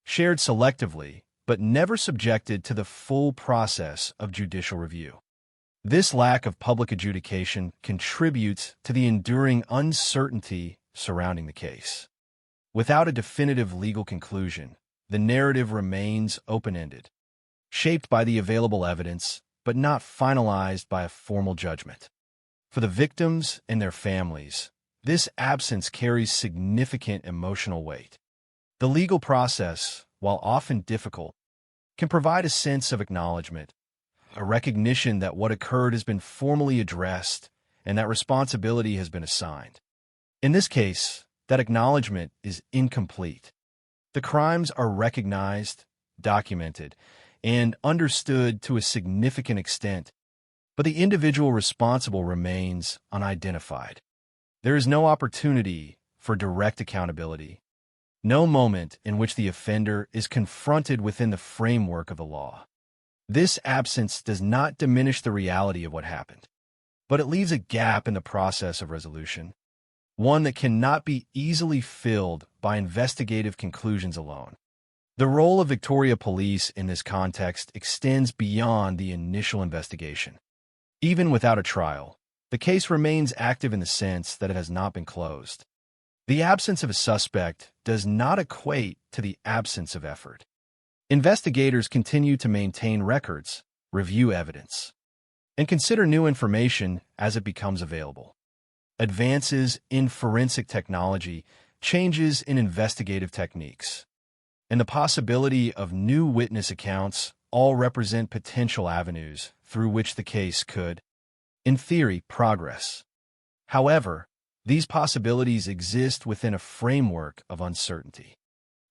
Speaker 16: shared selectively, but never subjected to the full process of judicial review. This lack of public adjudication contributes to the enduring uncertainty surrounding the case. Without a definitive legal conclusion, the narrative remains open-ended, shaped by the available evidence, but not finalized by a formal judgment. For the victims and their families, this absence carries significant emotional weight. The legal process, while often difficult, can provide a sense of acknowledgement, a recognition that what occurred has been formally addressed and that responsibility has been assigned. In this case, that acknowledgement is incomplete. The crimes are recognized, documented, and understood to a significant extent, but the individual responsible remains unidentified. There is no opportunity for direct accountability, no moment in which the offender is confronted within the framework of the law. This absence does not diminish the reality of what happened, but it leaves a gap in the process of resolution, one that cannot be easily filled by investigative conclusions alone. The role of Victoria Police in this context extends beyond the initial investigation. Even without a trial, the case remains active in the sense that it has not been closed. The absence of a suspect does not equate to the absence of effort. Investigators continue to maintain records, review evidence, and consider new information as it becomes available. Advances in forensic technology, changes in investigative techniques, and the possibility of new witness accounts all represent potential avenues through which the case could, in theory, progress. However, these possibilities exist within a framework of uncertainty.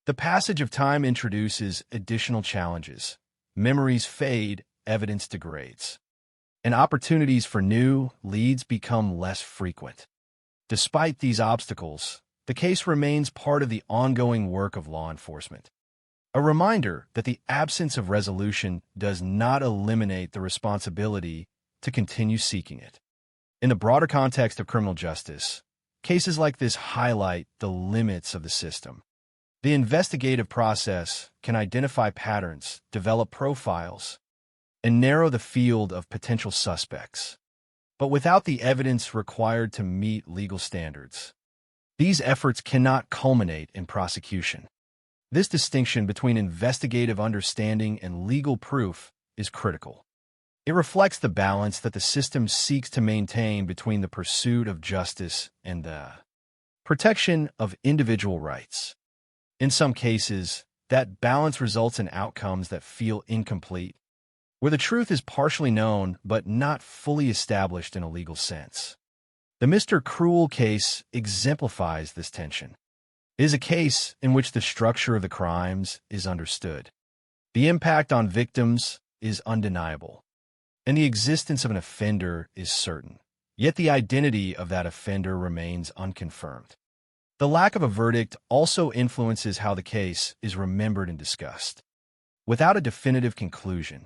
Speaker 16: The passage of time introduces additional challenges. Memories fade, evidence degrades, and opportunities for new leads become less frequent. Despite these obstacles, the case remains part of the ongoing work of law enforcement. A reminder that the absence of resolution does not eliminate the responsibility to continue seeking it. In the broader context of criminal justice, cases like this highlight the limits of the system. The investigative process can identify patterns, develop profiles, and narrow the field of potential suspects. but without the evidence required to meet legal standards. These efforts cannot culminate in prosecution. This distinction between investigative understanding and legal proof is critical. It reflects the balance that the system seeks to maintain between the pursuit of justice and the protection of individual rights. In some cases, that balance results in outcomes that feel incomplete, where the truth is partially known but not fully established in a legal sense. The Mr. Cruel case exemplifies this tension. It is a case in which the structure of the crimes is understood. The impact on victims is undeniable, and the existence of an offender is certain. Yet the identity of that offender remains unconfirmed. The lack of a verdict also influences how the case is remembered and discussed. Without a definitive conclusion,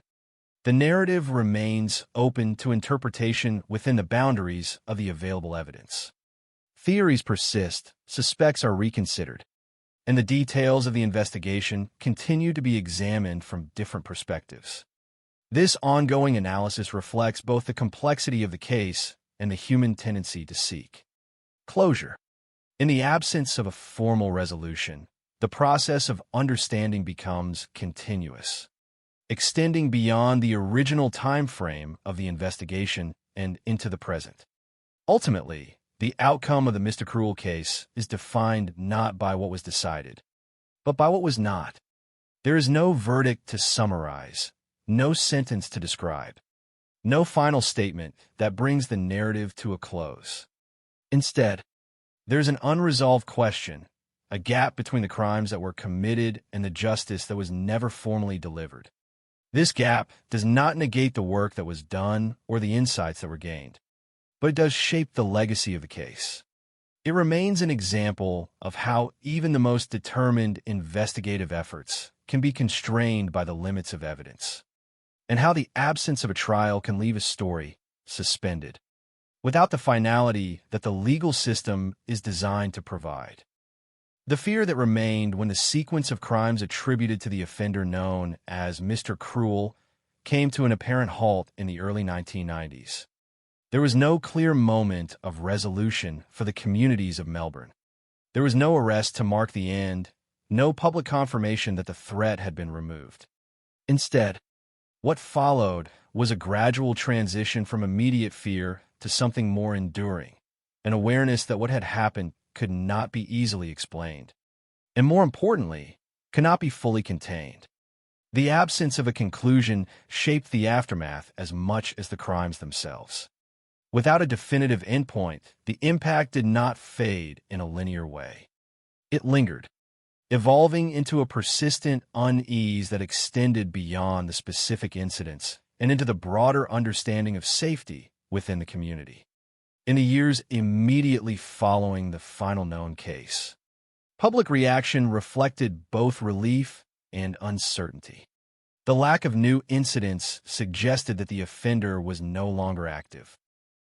Speaker 16: the narrative remains open to interpretation within the boundaries of the available evidence. Theories persist, suspects are reconsidered, and the details of the investigation continue to be examined from different perspectives. This ongoing analysis reflects both the complexity of the case and the human tendency to seek closure. In the absence of a formal resolution, the process of understanding becomes continuous, extending beyond the original time frame of the investigation and into the present. Ultimately, the outcome of the Mr. Cruel case is defined not by what was decided, but by what was not. There is no verdict to summarize, no sentence to describe, no final statement that brings the narrative to a close. Instead, there's an unresolved question, a gap between the crimes that were committed and the justice that was never formally delivered. This gap does not negate the work that was done or the insights that were gained, but it does shape the legacy of the case. It remains an example of how even the most determined investigative efforts can be constrained by the limits of evidence, and how the absence of a trial can leave a story suspended, without the finality that the legal system is designed to provide. The fear that remained when the sequence of crimes attributed to the offender known as Mr. Cruel came to an apparent halt in the early 1990s. There was no clear moment of resolution for the communities of Melbourne. There was no arrest to mark the end, no public confirmation that the threat had been removed. Instead, what followed was a gradual transition from immediate fear to something more enduring, an awareness that what had happened could not be easily explained, and more importantly, could not be fully contained. The absence of a conclusion shaped the aftermath as much as the crimes themselves. Without a definitive endpoint, the impact did not fade in a linear way. It lingered, evolving into a persistent unease that extended beyond the specific incidents and into the broader understanding of safety within the community. In the years immediately following the final known case, public reaction reflected both relief and uncertainty. The lack of new incidents suggested that the offender was no longer active,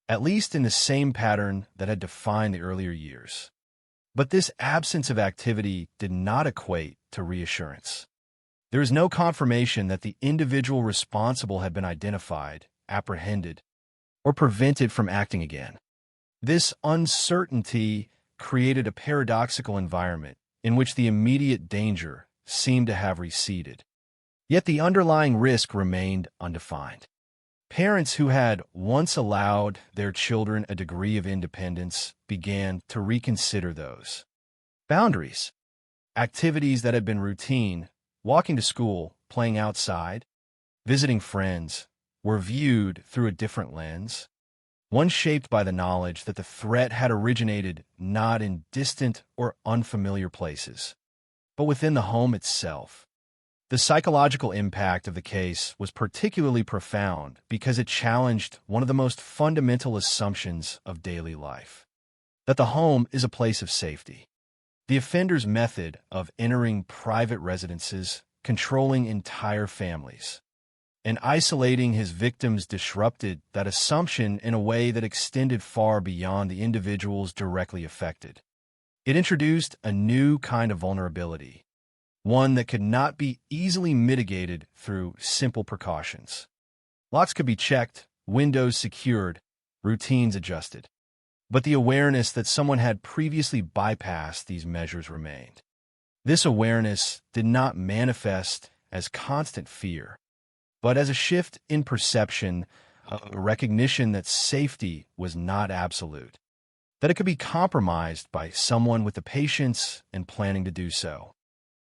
Speaker 16: at least in the same pattern that had defined the earlier years. But this absence of activity did not equate to reassurance. There is no confirmation that the individual responsible had been identified, apprehended, or prevented from acting again. This uncertainty created a paradoxical environment in which the immediate danger seemed to have receded. Yet the underlying risk remained undefined. Parents who had once allowed their children a degree of independence began to reconsider those boundaries. Activities that had been routine, walking to school, playing outside, visiting friends, were viewed through a different lens, one shaped by the knowledge that the threat had originated not in distant or unfamiliar places, but within the home itself. The psychological impact of the case was particularly profound because it challenged one of the most fundamental assumptions of daily life, that the home is a place of safety. The offender's method of entering private residences, controlling entire families, and isolating his victims disrupted that assumption in a way that extended far beyond the individuals directly affected. It introduced a new kind of vulnerability, one that could not be easily mitigated through simple precautions. Locks could be checked, windows secured, routines adjusted. But the awareness that someone had previously bypassed these measures remained. This awareness did not manifest as constant fear, but as a shift in perception, a recognition that safety was not absolute, that it could be compromised by someone with the patience and planning to do so.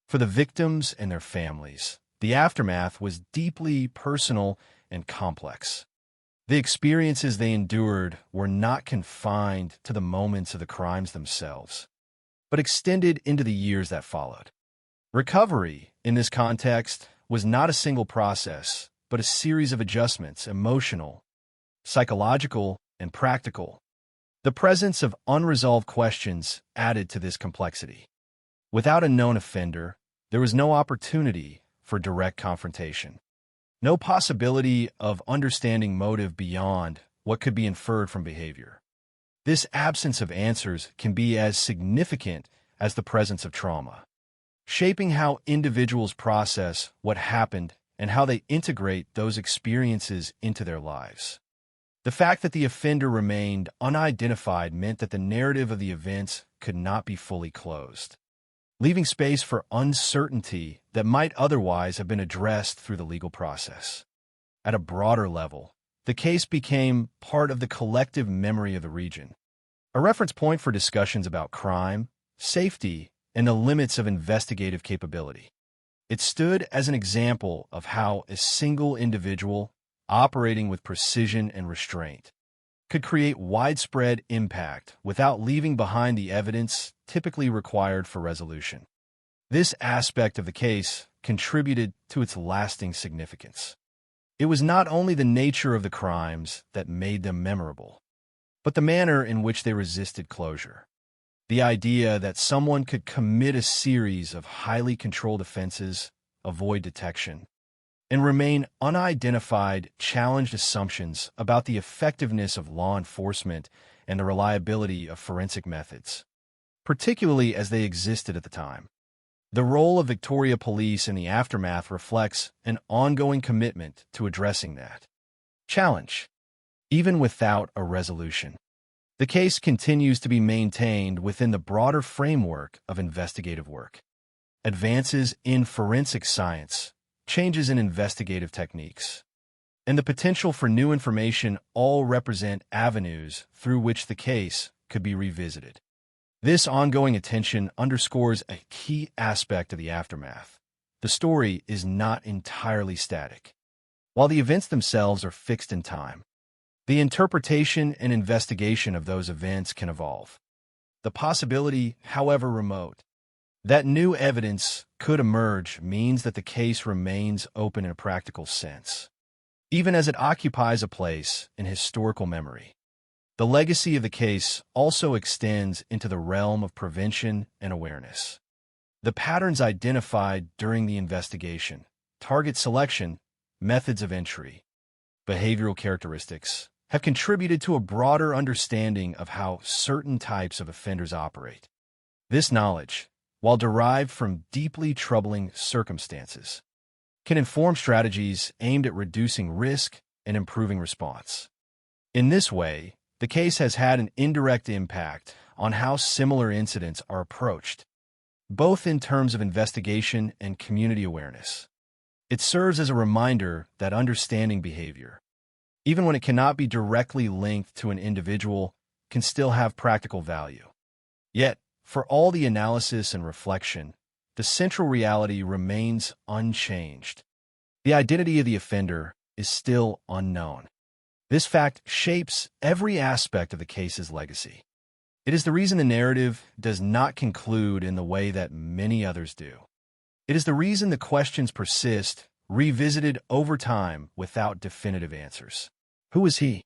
Speaker 16: For the victims and their families, the aftermath was deeply personal and complex. The experiences they endured were not confined to the moments of the crimes themselves, but extended into the years that followed. Recovery, in this context, was not a single process, but a series of adjustments, emotional, psychological, and practical. The presence of unresolved questions added to this complexity. Without a known offender, there was no opportunity for direct confrontation. No possibility of understanding motive beyond what could be inferred from behavior. This absence of answers can be as significant as the presence of trauma, shaping how individuals process what happened and how they integrate those experiences into their lives. The fact that the offender remained unidentified meant that the narrative of the events could not be fully closed, leaving space for uncertainty that might otherwise have been addressed through the legal process. At a broader level, the case became part of the collective memory of the region, a reference point for discussions about crime, safety, and the limits of investigative capability. It stood as an example of how a single individual, operating with precision and restraint, could create widespread impact without leaving behind the evidence typically required for resolution. This aspect of the case contributed to its lasting significance. It was not only the nature of the crimes that made them memorable, but the manner in which they resisted closure. The idea that someone could commit a series of highly controlled offenses, avoid detection, and remain unidentified challenged assumptions about the effectiveness of law enforcement and the reliability of forensic methods, particularly as they existed at the time. The role of Victoria Police in the aftermath reflects an ongoing commitment to addressing that challenge, even without a resolution. The case continues to be maintained within the broader framework of investigative work. Advances in forensic science, changes in investigative techniques, and the potential for new information all represent avenues through which the case could be revisited. This ongoing attention underscores a key aspect of the aftermath. The story is not entirely static. While the events themselves are fixed in time, the interpretation and investigation of those events can evolve. The possibility, however remote, that new evidence could emerge means that the case remains open in a practical sense, even as it occupies a place in historical memory. The legacy of the case also extends into the realm of prevention and awareness. The patterns identified during the investigation, target selection, methods of entry, behavioral characteristics, have contributed to a broader understanding of how certain types of offenders operate. This knowledge, while derived from deeply troubling circumstances, can inform strategies aimed at reducing risk and improving response. In this way, the case has had an indirect impact on how similar incidents are approached, both in terms of investigation and community awareness. It serves as a reminder that understanding behavior, even when it cannot be directly linked to an individual, can still have practical value. Yet, for all the analysis and reflection, the central reality remains unchanged. The identity of the offender is still unknown. This fact shapes every aspect of the case's legacy. It is the reason the narrative does not conclude in the way that many others do. It is the reason the questions persist, revisited over time without definitive answers. Who is he?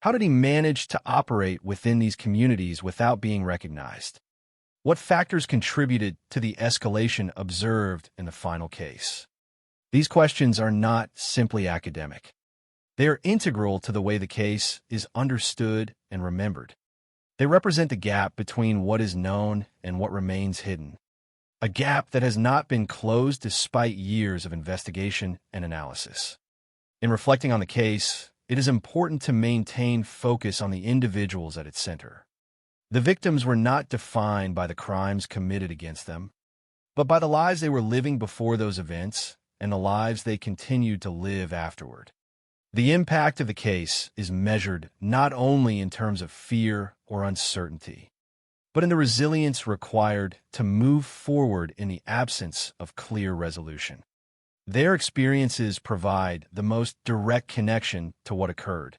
Speaker 16: How did he manage to operate within these communities without being recognized? What factors contributed to the escalation observed in the final case? These questions are not simply academic. They are integral to the way the case is understood and remembered. They represent the gap between what is known and what remains hidden, a gap that has not been closed despite years of investigation and analysis. In reflecting on the case, it is important to maintain focus on the individuals at its center. The victims were not defined by the crimes committed against them, but by the lives they were living before those events and the lives they continued to live afterward. The impact of the case is measured not only in terms of fear or uncertainty, but in the resilience required to move forward in the absence of clear resolution. Their experiences provide the most direct connection to what occurred,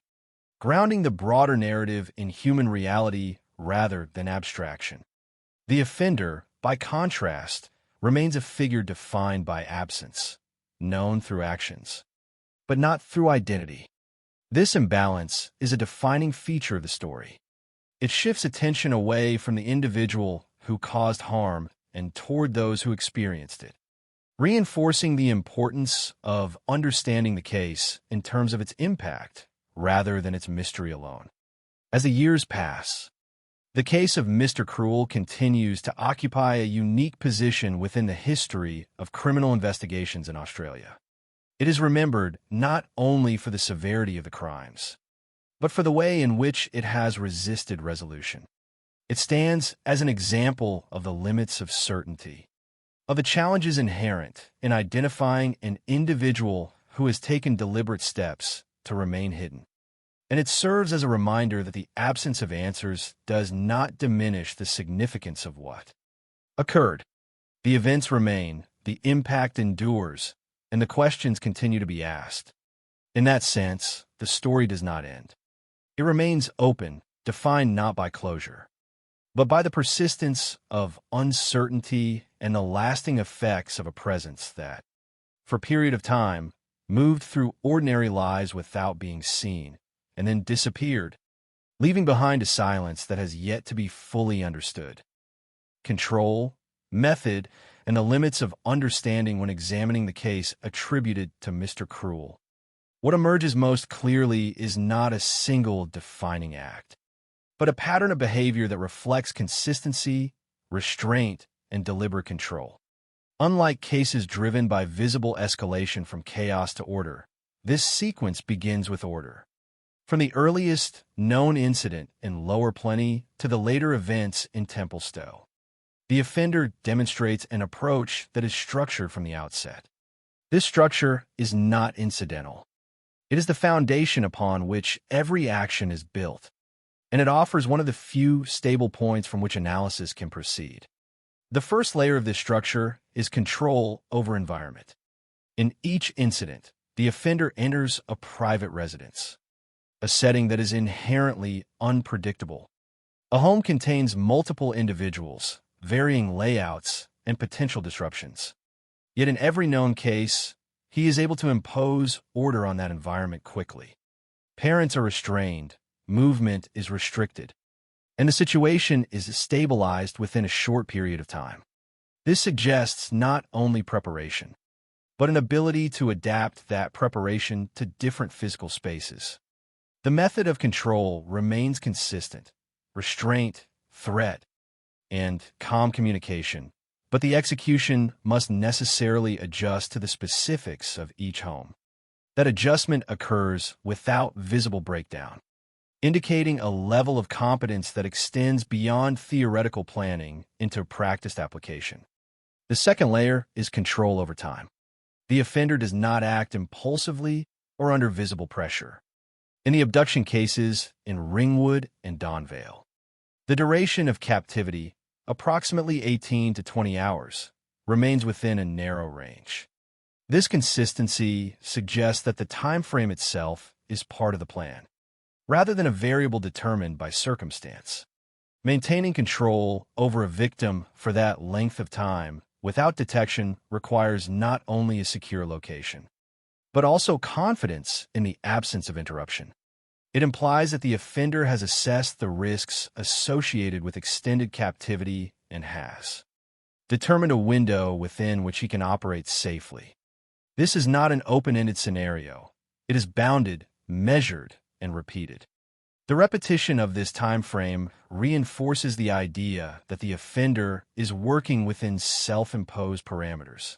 Speaker 16: grounding the broader narrative in human reality rather than abstraction. The offender, by contrast, remains a figure defined by absence, known through actions, but not through identity. This imbalance is a defining feature of the story. It shifts attention away from the individual who caused harm and toward those who experienced it, reinforcing the importance of understanding the case in terms of its impact rather than its mystery alone. As the years pass, the case of Mr. Cruel continues to occupy a unique position within the history of criminal investigations in Australia. It is remembered not only for the severity of the crimes, but for the way in which it has resisted resolution. It stands as an example of the limits of certainty, of the challenges inherent in identifying an individual who has taken deliberate steps to remain hidden. And it serves as a reminder that the absence of answers does not diminish the significance of what occurred. The events remain, the impact endures, and the questions continue to be asked. In that sense, the story does not end. It remains open, defined not by closure, but by the persistence of uncertainty and the lasting effects of a presence that, for a period of time, moved through ordinary lives without being seen, and then disappeared, leaving behind a silence that has yet to be fully understood. Control, method, and the limits of understanding when examining the case attributed to Mr. Cruel. What emerges most clearly is not a single defining act, but a pattern of behavior that reflects consistency, restraint, and deliberate control. Unlike cases driven by visible escalation from chaos to order, this sequence begins with order. From the earliest known incident in Lower Plenty to the later events in Templestowe, the offender demonstrates an approach that is structured from the outset. This structure is not incidental. It is the foundation upon which every action is built, and it offers one of the few stable points from which analysis can proceed. The first layer of this structure is control over environment. In each incident, the offender enters a private residence, a setting that is inherently unpredictable. A home contains multiple individuals, varying layouts, and potential disruptions. Yet in every known case, he is able to impose order on that environment quickly. Parents are restrained, movement is restricted, and the situation is stabilized within a short period of time. This suggests not only preparation, but an ability to adapt that preparation to different physical spaces. The method of control remains consistent: restraint, threat, and calm communication, but the execution must necessarily adjust to the specifics of each home. That adjustment occurs without visible breakdown, indicating a level of competence that extends beyond theoretical planning into practiced application. The second layer is control over time. The offender does not act impulsively or under visible pressure. In the abduction cases in Ringwood and Donvale, the duration of captivity, approximately 18 to 20 hours, remains within a narrow range. This consistency suggests that the time frame itself is part of the plan, rather than a variable determined by circumstance. Maintaining control over a victim for that length of time without detection requires not only a secure location, but also confidence in the absence of interruption. It implies that the offender has assessed the risks associated with extended captivity and has determined a window within which he can operate safely. This is not an open-ended scenario. It is bounded, measured, and repeated. The repetition of this time frame reinforces the idea that the offender is working within self-imposed parameters,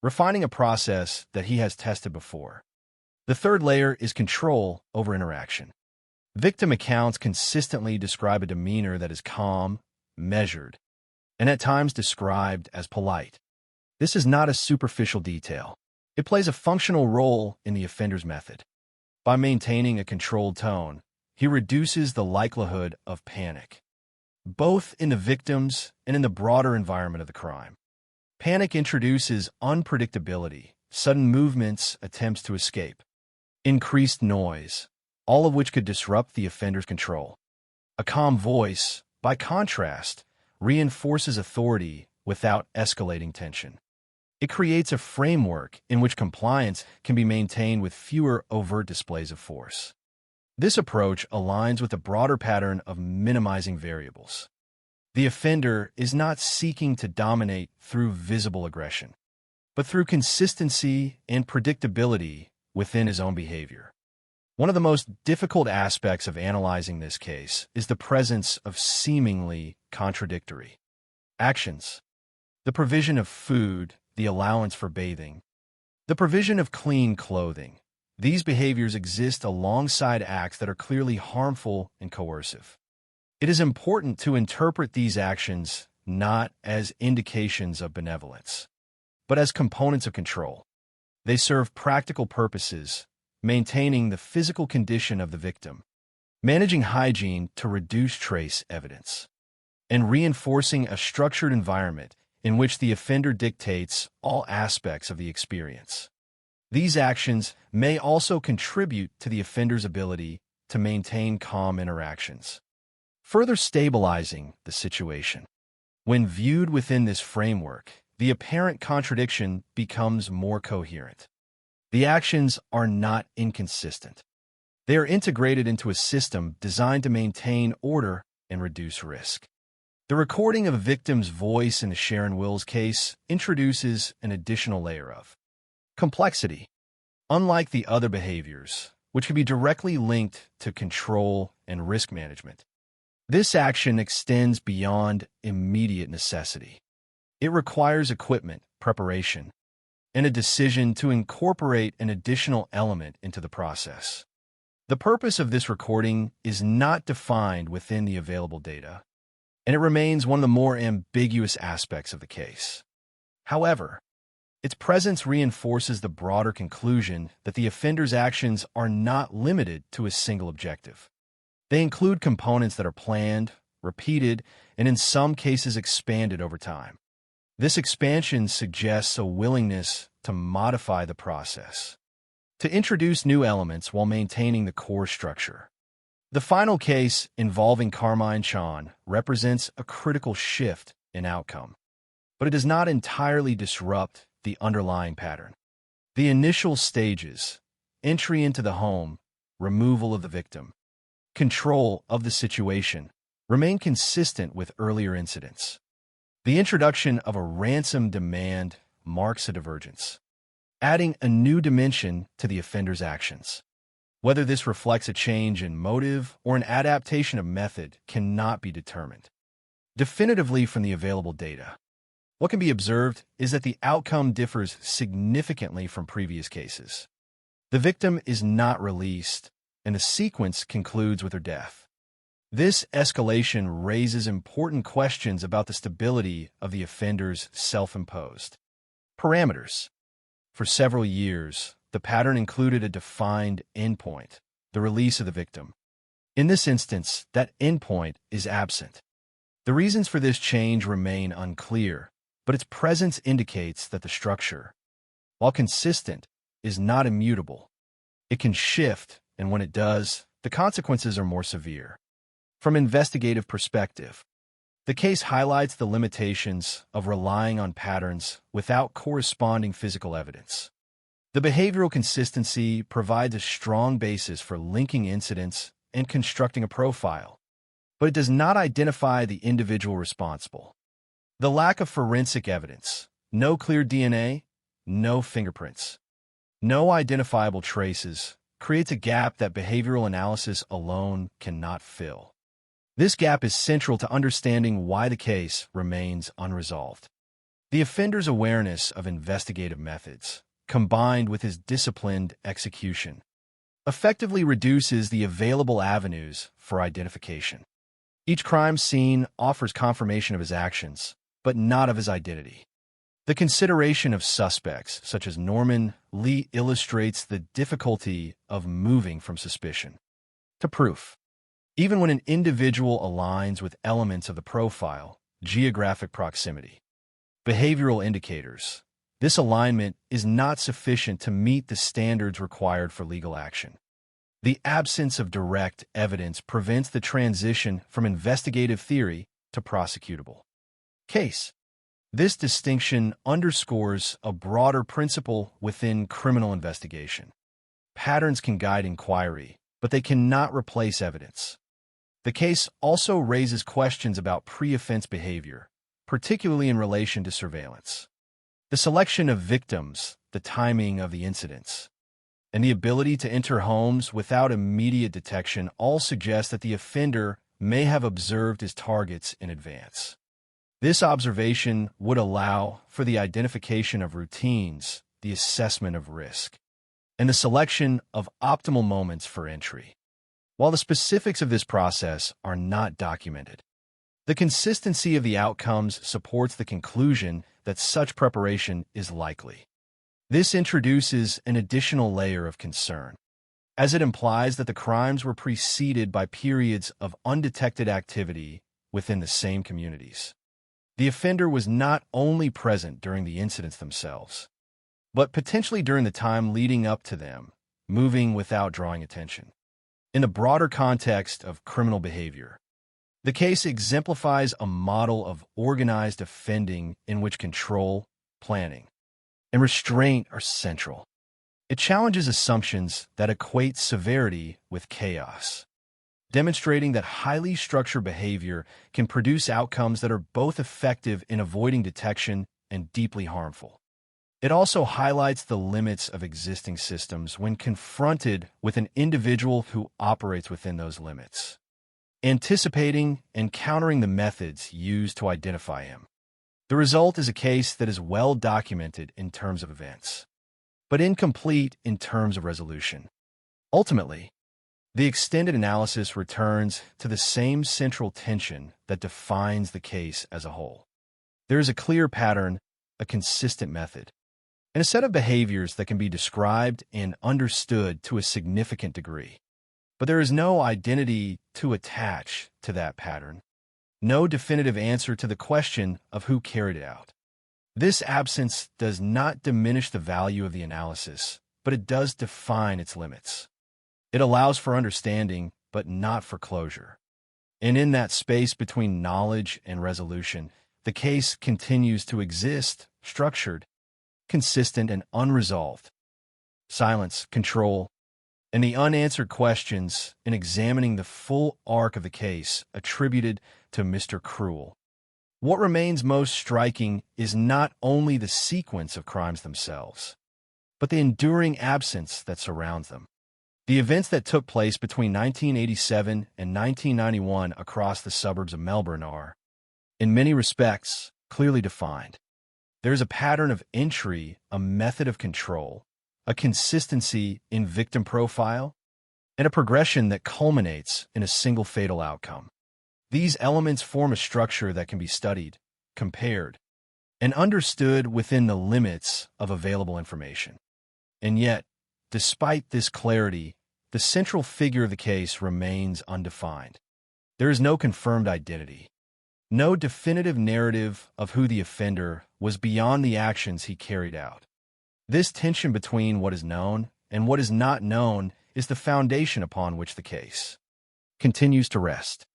Speaker 16: refining a process that he has tested before. The third layer is control over interaction. Victim accounts consistently describe a demeanor that is calm, measured, and at times described as polite. This is not a superficial detail. It plays a functional role in the offender's method. By maintaining a controlled tone, he reduces the likelihood of panic, both in the victims and in the broader environment of the crime. Panic introduces unpredictability, sudden movements, attempts to escape, increased noise, all of which could disrupt the offender's control. A calm voice, by contrast, reinforces authority without escalating tension. It creates a framework in which compliance can be maintained with fewer overt displays of force. This approach aligns with a broader pattern of minimizing variables. The offender is not seeking to dominate through visible aggression, but through consistency and predictability within his own behavior. One of the most difficult aspects of analyzing this case is the presence of seemingly contradictory actions. The provision of food, the allowance for bathing, the provision of clean clothing. These behaviors exist alongside acts that are clearly harmful and coercive. It is important to interpret these actions not as indications of benevolence, but as components of control. They serve practical purposes, maintaining the physical condition of the victim, managing hygiene to reduce trace evidence, and reinforcing a structured environment in which the offender dictates all aspects of the experience. These actions may also contribute to the offender's ability to maintain calm interactions, further stabilizing the situation. When viewed within this framework, the apparent contradiction becomes more coherent. The actions are not inconsistent. They are integrated into a system designed to maintain order and reduce risk. The recording of a victim's voice in the Sharon Wills case introduces an additional layer of complexity. Unlike the other behaviors, which can be directly linked to control and risk management, this action extends beyond immediate necessity. It requires equipment, preparation, and a decision to incorporate an additional element into the process. The purpose of this recording is not defined within the available data, and it remains one of the more ambiguous aspects of the case. However, its presence reinforces the broader conclusion that the offender's actions are not limited to a single objective. They include components that are planned, repeated, and in some cases expanded over time. This expansion suggests a willingness to modify the process, to introduce new elements while maintaining the core structure. The final case, involving Carmine Chon, represents a critical shift in outcome, but it does not entirely disrupt the underlying pattern. The initial stages, entry into the home, removal of the victim, control of the situation, remain consistent with earlier incidents. The introduction of a ransom demand marks a divergence, adding a new dimension to the offender's actions. Whether this reflects a change in motive or an adaptation of method cannot be determined definitively from the available data. What can be observed is that the outcome differs significantly from previous cases. The victim is not released, and the sequence concludes with her death. This escalation raises important questions about the stability of the offender's self-imposed parameters. For several years, the pattern included a defined endpoint, the release of the victim. In this instance, that endpoint is absent. The reasons for this change remain unclear, but its presence indicates that the structure, while consistent, is not immutable. It can shift, and when it does, the consequences are more severe. From an investigative perspective, the case highlights the limitations of relying on patterns without corresponding physical evidence. The behavioral consistency provides a strong basis for linking incidents and constructing a profile, but it does not identify the individual responsible. The lack of forensic evidence, no clear DNA, no fingerprints, no identifiable traces, creates a gap that behavioral analysis alone cannot fill. This gap is central to understanding why the case remains unresolved. The offender's awareness of investigative methods, combined with his disciplined execution, effectively reduces the available avenues for identification. Each crime scene offers confirmation of his actions, but not of his identity. The consideration of suspects, such as Norman Lee, illustrates the difficulty of moving from suspicion to proof. Even when an individual aligns with elements of the profile, geographic proximity, behavioral indicators, this alignment is not sufficient to meet the standards required for legal action. The absence of direct evidence prevents the transition from investigative theory to prosecutable case. This distinction underscores a broader principle within criminal investigation. Patterns can guide inquiry, but they cannot replace evidence. The case also raises questions about pre-offense behavior, particularly in relation to surveillance. The selection of victims, the timing of the incidents, and the ability to enter homes without immediate detection all suggest that the offender may have observed his targets in advance. This observation would allow for the identification of routines, the assessment of risk, and the selection of optimal moments for entry. While the specifics of this process are not documented, the consistency of the outcomes supports the conclusion that such preparation is likely. This introduces an additional layer of concern, as it implies that the crimes were preceded by periods of undetected activity within the same communities. The offender was not only present during the incidents themselves, but potentially during the time leading up to them, moving without drawing attention. In the broader context of criminal behavior, the case exemplifies a model of organized offending in which control, planning, and restraint are central. It challenges assumptions that equate severity with chaos, demonstrating that highly structured behavior can produce outcomes that are both effective in avoiding detection and deeply harmful. It also highlights the limits of existing systems when confronted with an individual who operates within those limits, anticipating and countering the methods used to identify him. The result is a case that is well documented in terms of events, but incomplete in terms of resolution. Ultimately, the extended analysis returns to the same central tension that defines the case as a whole. There is a clear pattern, a consistent method, and a set of behaviors that can be described and understood to a significant degree. But there is no identity to attach to that pattern, no definitive answer to the question of who carried it out. This absence does not diminish the value of the analysis, but it does define its limits. It allows for understanding, but not for closure. And in that space between knowledge and resolution, the case continues to exist, structured, consistent, and unresolved. Silence, control, and the unanswered questions in examining the full arc of the case attributed to Mr. Cruel. What remains most striking is not only the sequence of crimes themselves, but the enduring absence that surrounds them. The events that took place between 1987 and 1991 across the suburbs of Melbourne are, in many respects, clearly defined. There is a pattern of entry, a method of control, a consistency in victim profile, and a progression that culminates in a single fatal outcome. These elements form a structure that can be studied, compared, and understood within the limits of available information. And yet, despite this clarity, the central figure of the case remains undefined. There is no confirmed identity, no definitive narrative of who the offender was beyond the actions he carried out. This tension between what is known and what is not known is the foundation upon which the case continues to rest.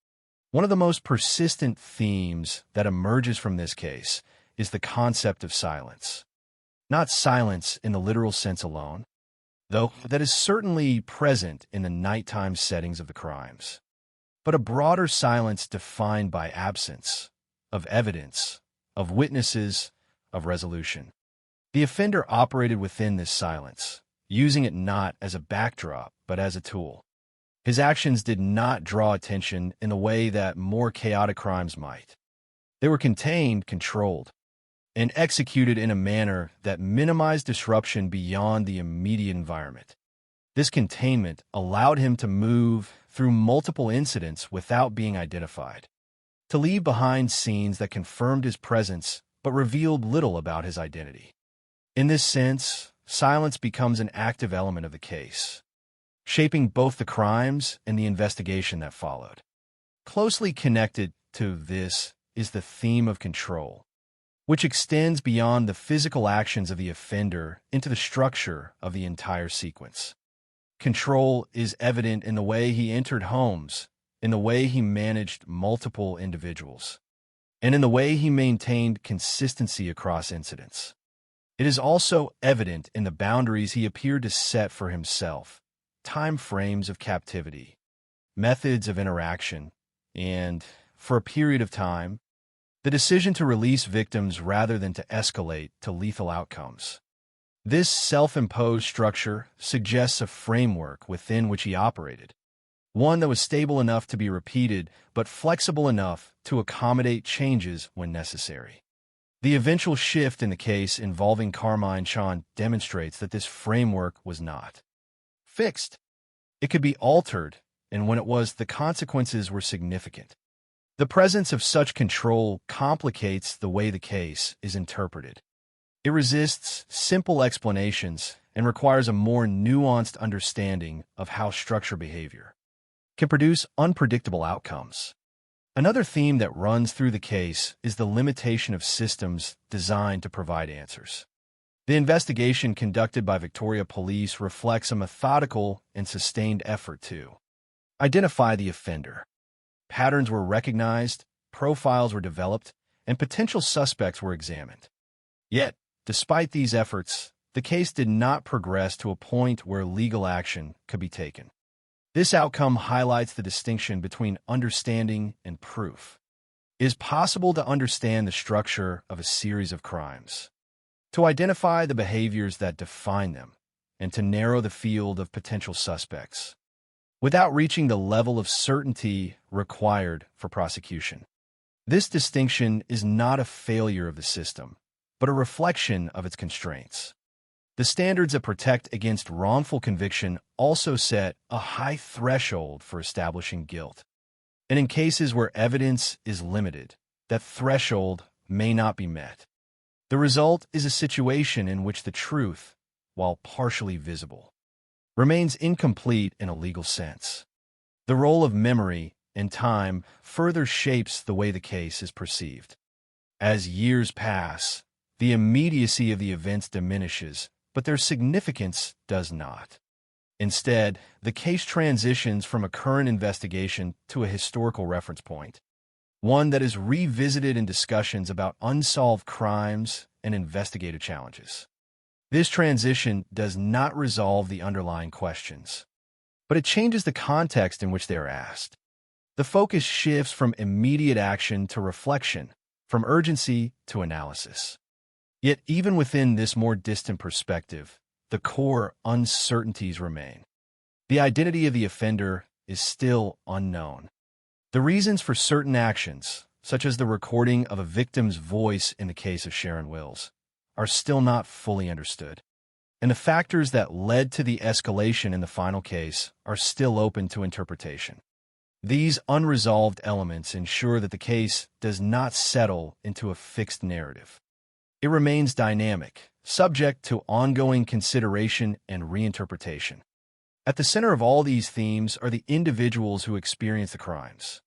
Speaker 16: One of the most persistent themes that emerges from this case is the concept of silence. Not silence in the literal sense alone, though that is certainly present in the nighttime settings of the crimes, but a broader silence defined by absence of evidence, of witnesses, of resolution. The offender operated within this silence, using it not as a backdrop, but as a tool. His actions did not draw attention in the way that more chaotic crimes might. They were contained, controlled, and executed in a manner that minimized disruption beyond the immediate environment. This containment allowed him to move through multiple incidents without being identified, to leave behind scenes that confirmed his presence but revealed little about his identity. In this sense, silence becomes an active element of the case, shaping both the crimes and the investigation that followed. Closely connected to this is the theme of control, which extends beyond the physical actions of the offender into the structure of the entire sequence. Control is evident in the way he entered homes, in the way he managed multiple individuals, and in the way he maintained consistency across incidents. It is also evident in the boundaries he appeared to set for himself, time frames of captivity, methods of interaction, and, for a period of time, the decision to release victims rather than to escalate to lethal outcomes. This self-imposed structure suggests a framework within which he operated, one that was stable enough to be repeated but flexible enough to accommodate changes when necessary. The eventual shift in the case involving Carmine Sean demonstrates that this framework was not fixed. It could be altered, and when it was, the consequences were significant. The presence of such control complicates the way the case is interpreted. It resists simple explanations and requires a more nuanced understanding of how structured behavior can produce unpredictable outcomes. Another theme that runs through the case is the limitation of systems designed to provide answers. The investigation conducted by Victoria Police reflects a methodical and sustained effort to identify the offender. Patterns were recognized, profiles were developed, and potential suspects were examined. Yet, despite these efforts, the case did not progress to a point where legal action could be taken. This outcome highlights the distinction between understanding and proof. It is possible to understand the structure of a series of crimes, to identify the behaviors that define them, and to narrow the field of potential suspects, without reaching the level of certainty required for prosecution. This distinction is not a failure of the system, but a reflection of its constraints. The standards that protect against wrongful conviction also set a high threshold for establishing guilt. And in cases where evidence is limited, that threshold may not be met. The result is a situation in which the truth, while partially visible, remains incomplete in a legal sense. The role of memory and time further shapes the way the case is perceived. As years pass, the immediacy of the events diminishes, but their significance does not. Instead, the case transitions from a current investigation to a historical reference point, one that is revisited in discussions about unsolved crimes and investigative challenges. This transition does not resolve the underlying questions, but it changes the context in which they are asked. The focus shifts from immediate action to reflection, from urgency to analysis. Yet even within this more distant perspective, the core uncertainties remain. The identity of the offender is still unknown. The reasons for certain actions, such as the recording of a victim's voice in the case of Sharon Wills, are still not fully understood. And the factors that led to the escalation in the final case are still open to interpretation. These unresolved elements ensure that the case does not settle into a fixed narrative. It remains dynamic, subject to ongoing consideration and reinterpretation. At the center of all these themes are the individuals who experience the crimes.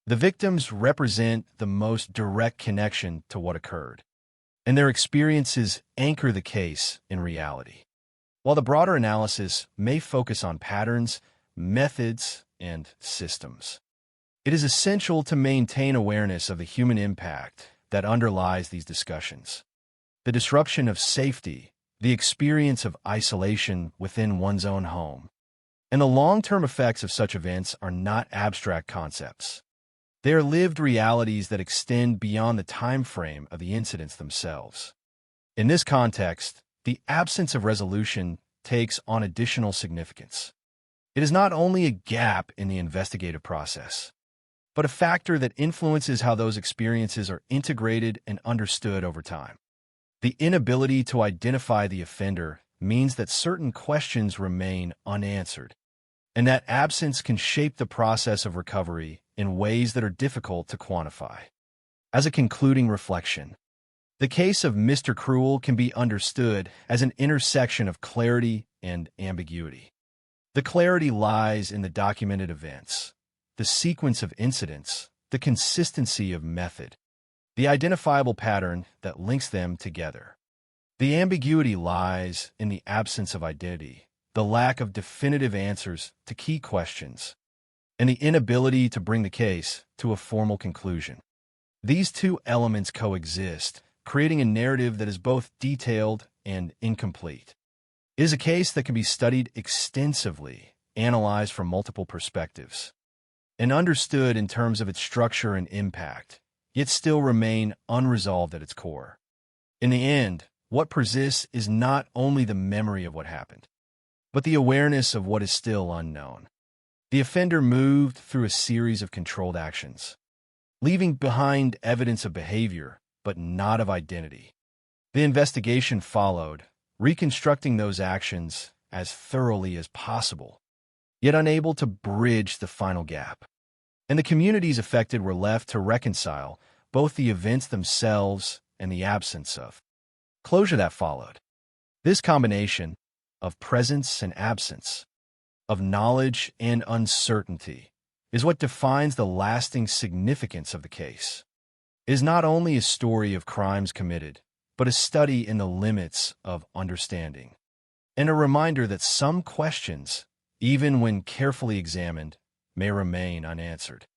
Speaker 16: The victims represent the most direct connection to what occurred, and their experiences anchor the case in reality. While the broader analysis may focus on patterns, methods, and systems, it is essential to maintain awareness of the human impact that underlies these discussions. The disruption of safety, the experience of isolation within one's own home, and the long-term effects of such events are not abstract concepts. They are lived realities that extend beyond the time frame of the incidents themselves. In this context, the absence of resolution takes on additional significance. It is not only a gap in the investigative process, but a factor that influences how those experiences are integrated and understood over time. The inability to identify the offender means that certain questions remain unanswered, and that absence can shape the process of recovery in ways that are difficult to quantify. As a concluding reflection, the case of Mr. Cruel can be understood as an intersection of clarity and ambiguity. The clarity lies in the documented events, the sequence of incidents, the consistency of method, the identifiable pattern that links them together. The ambiguity lies in the absence of identity, the lack of definitive answers to key questions, and the inability to bring the case to a formal conclusion. These two elements coexist, creating a narrative that is both detailed and incomplete. It is a case that can be studied extensively, analyzed from multiple perspectives, and understood in terms of its structure and impact, yet still remain unresolved at its core. In the end, what persists is not only the memory of what happened, but the awareness of what is still unknown. The offender moved through a series of controlled actions, leaving behind evidence of behavior, but not of identity. The investigation followed, reconstructing those actions as thoroughly as possible, yet unable to bridge the final gap. And the communities affected were left to reconcile both the events themselves and the absence of closure that followed. This combination of presence and absence, of knowledge and uncertainty, is what defines the lasting significance of the case. It is not only a story of crimes committed, but a study in the limits of understanding, and a reminder that some questions, even when carefully examined, may remain unanswered.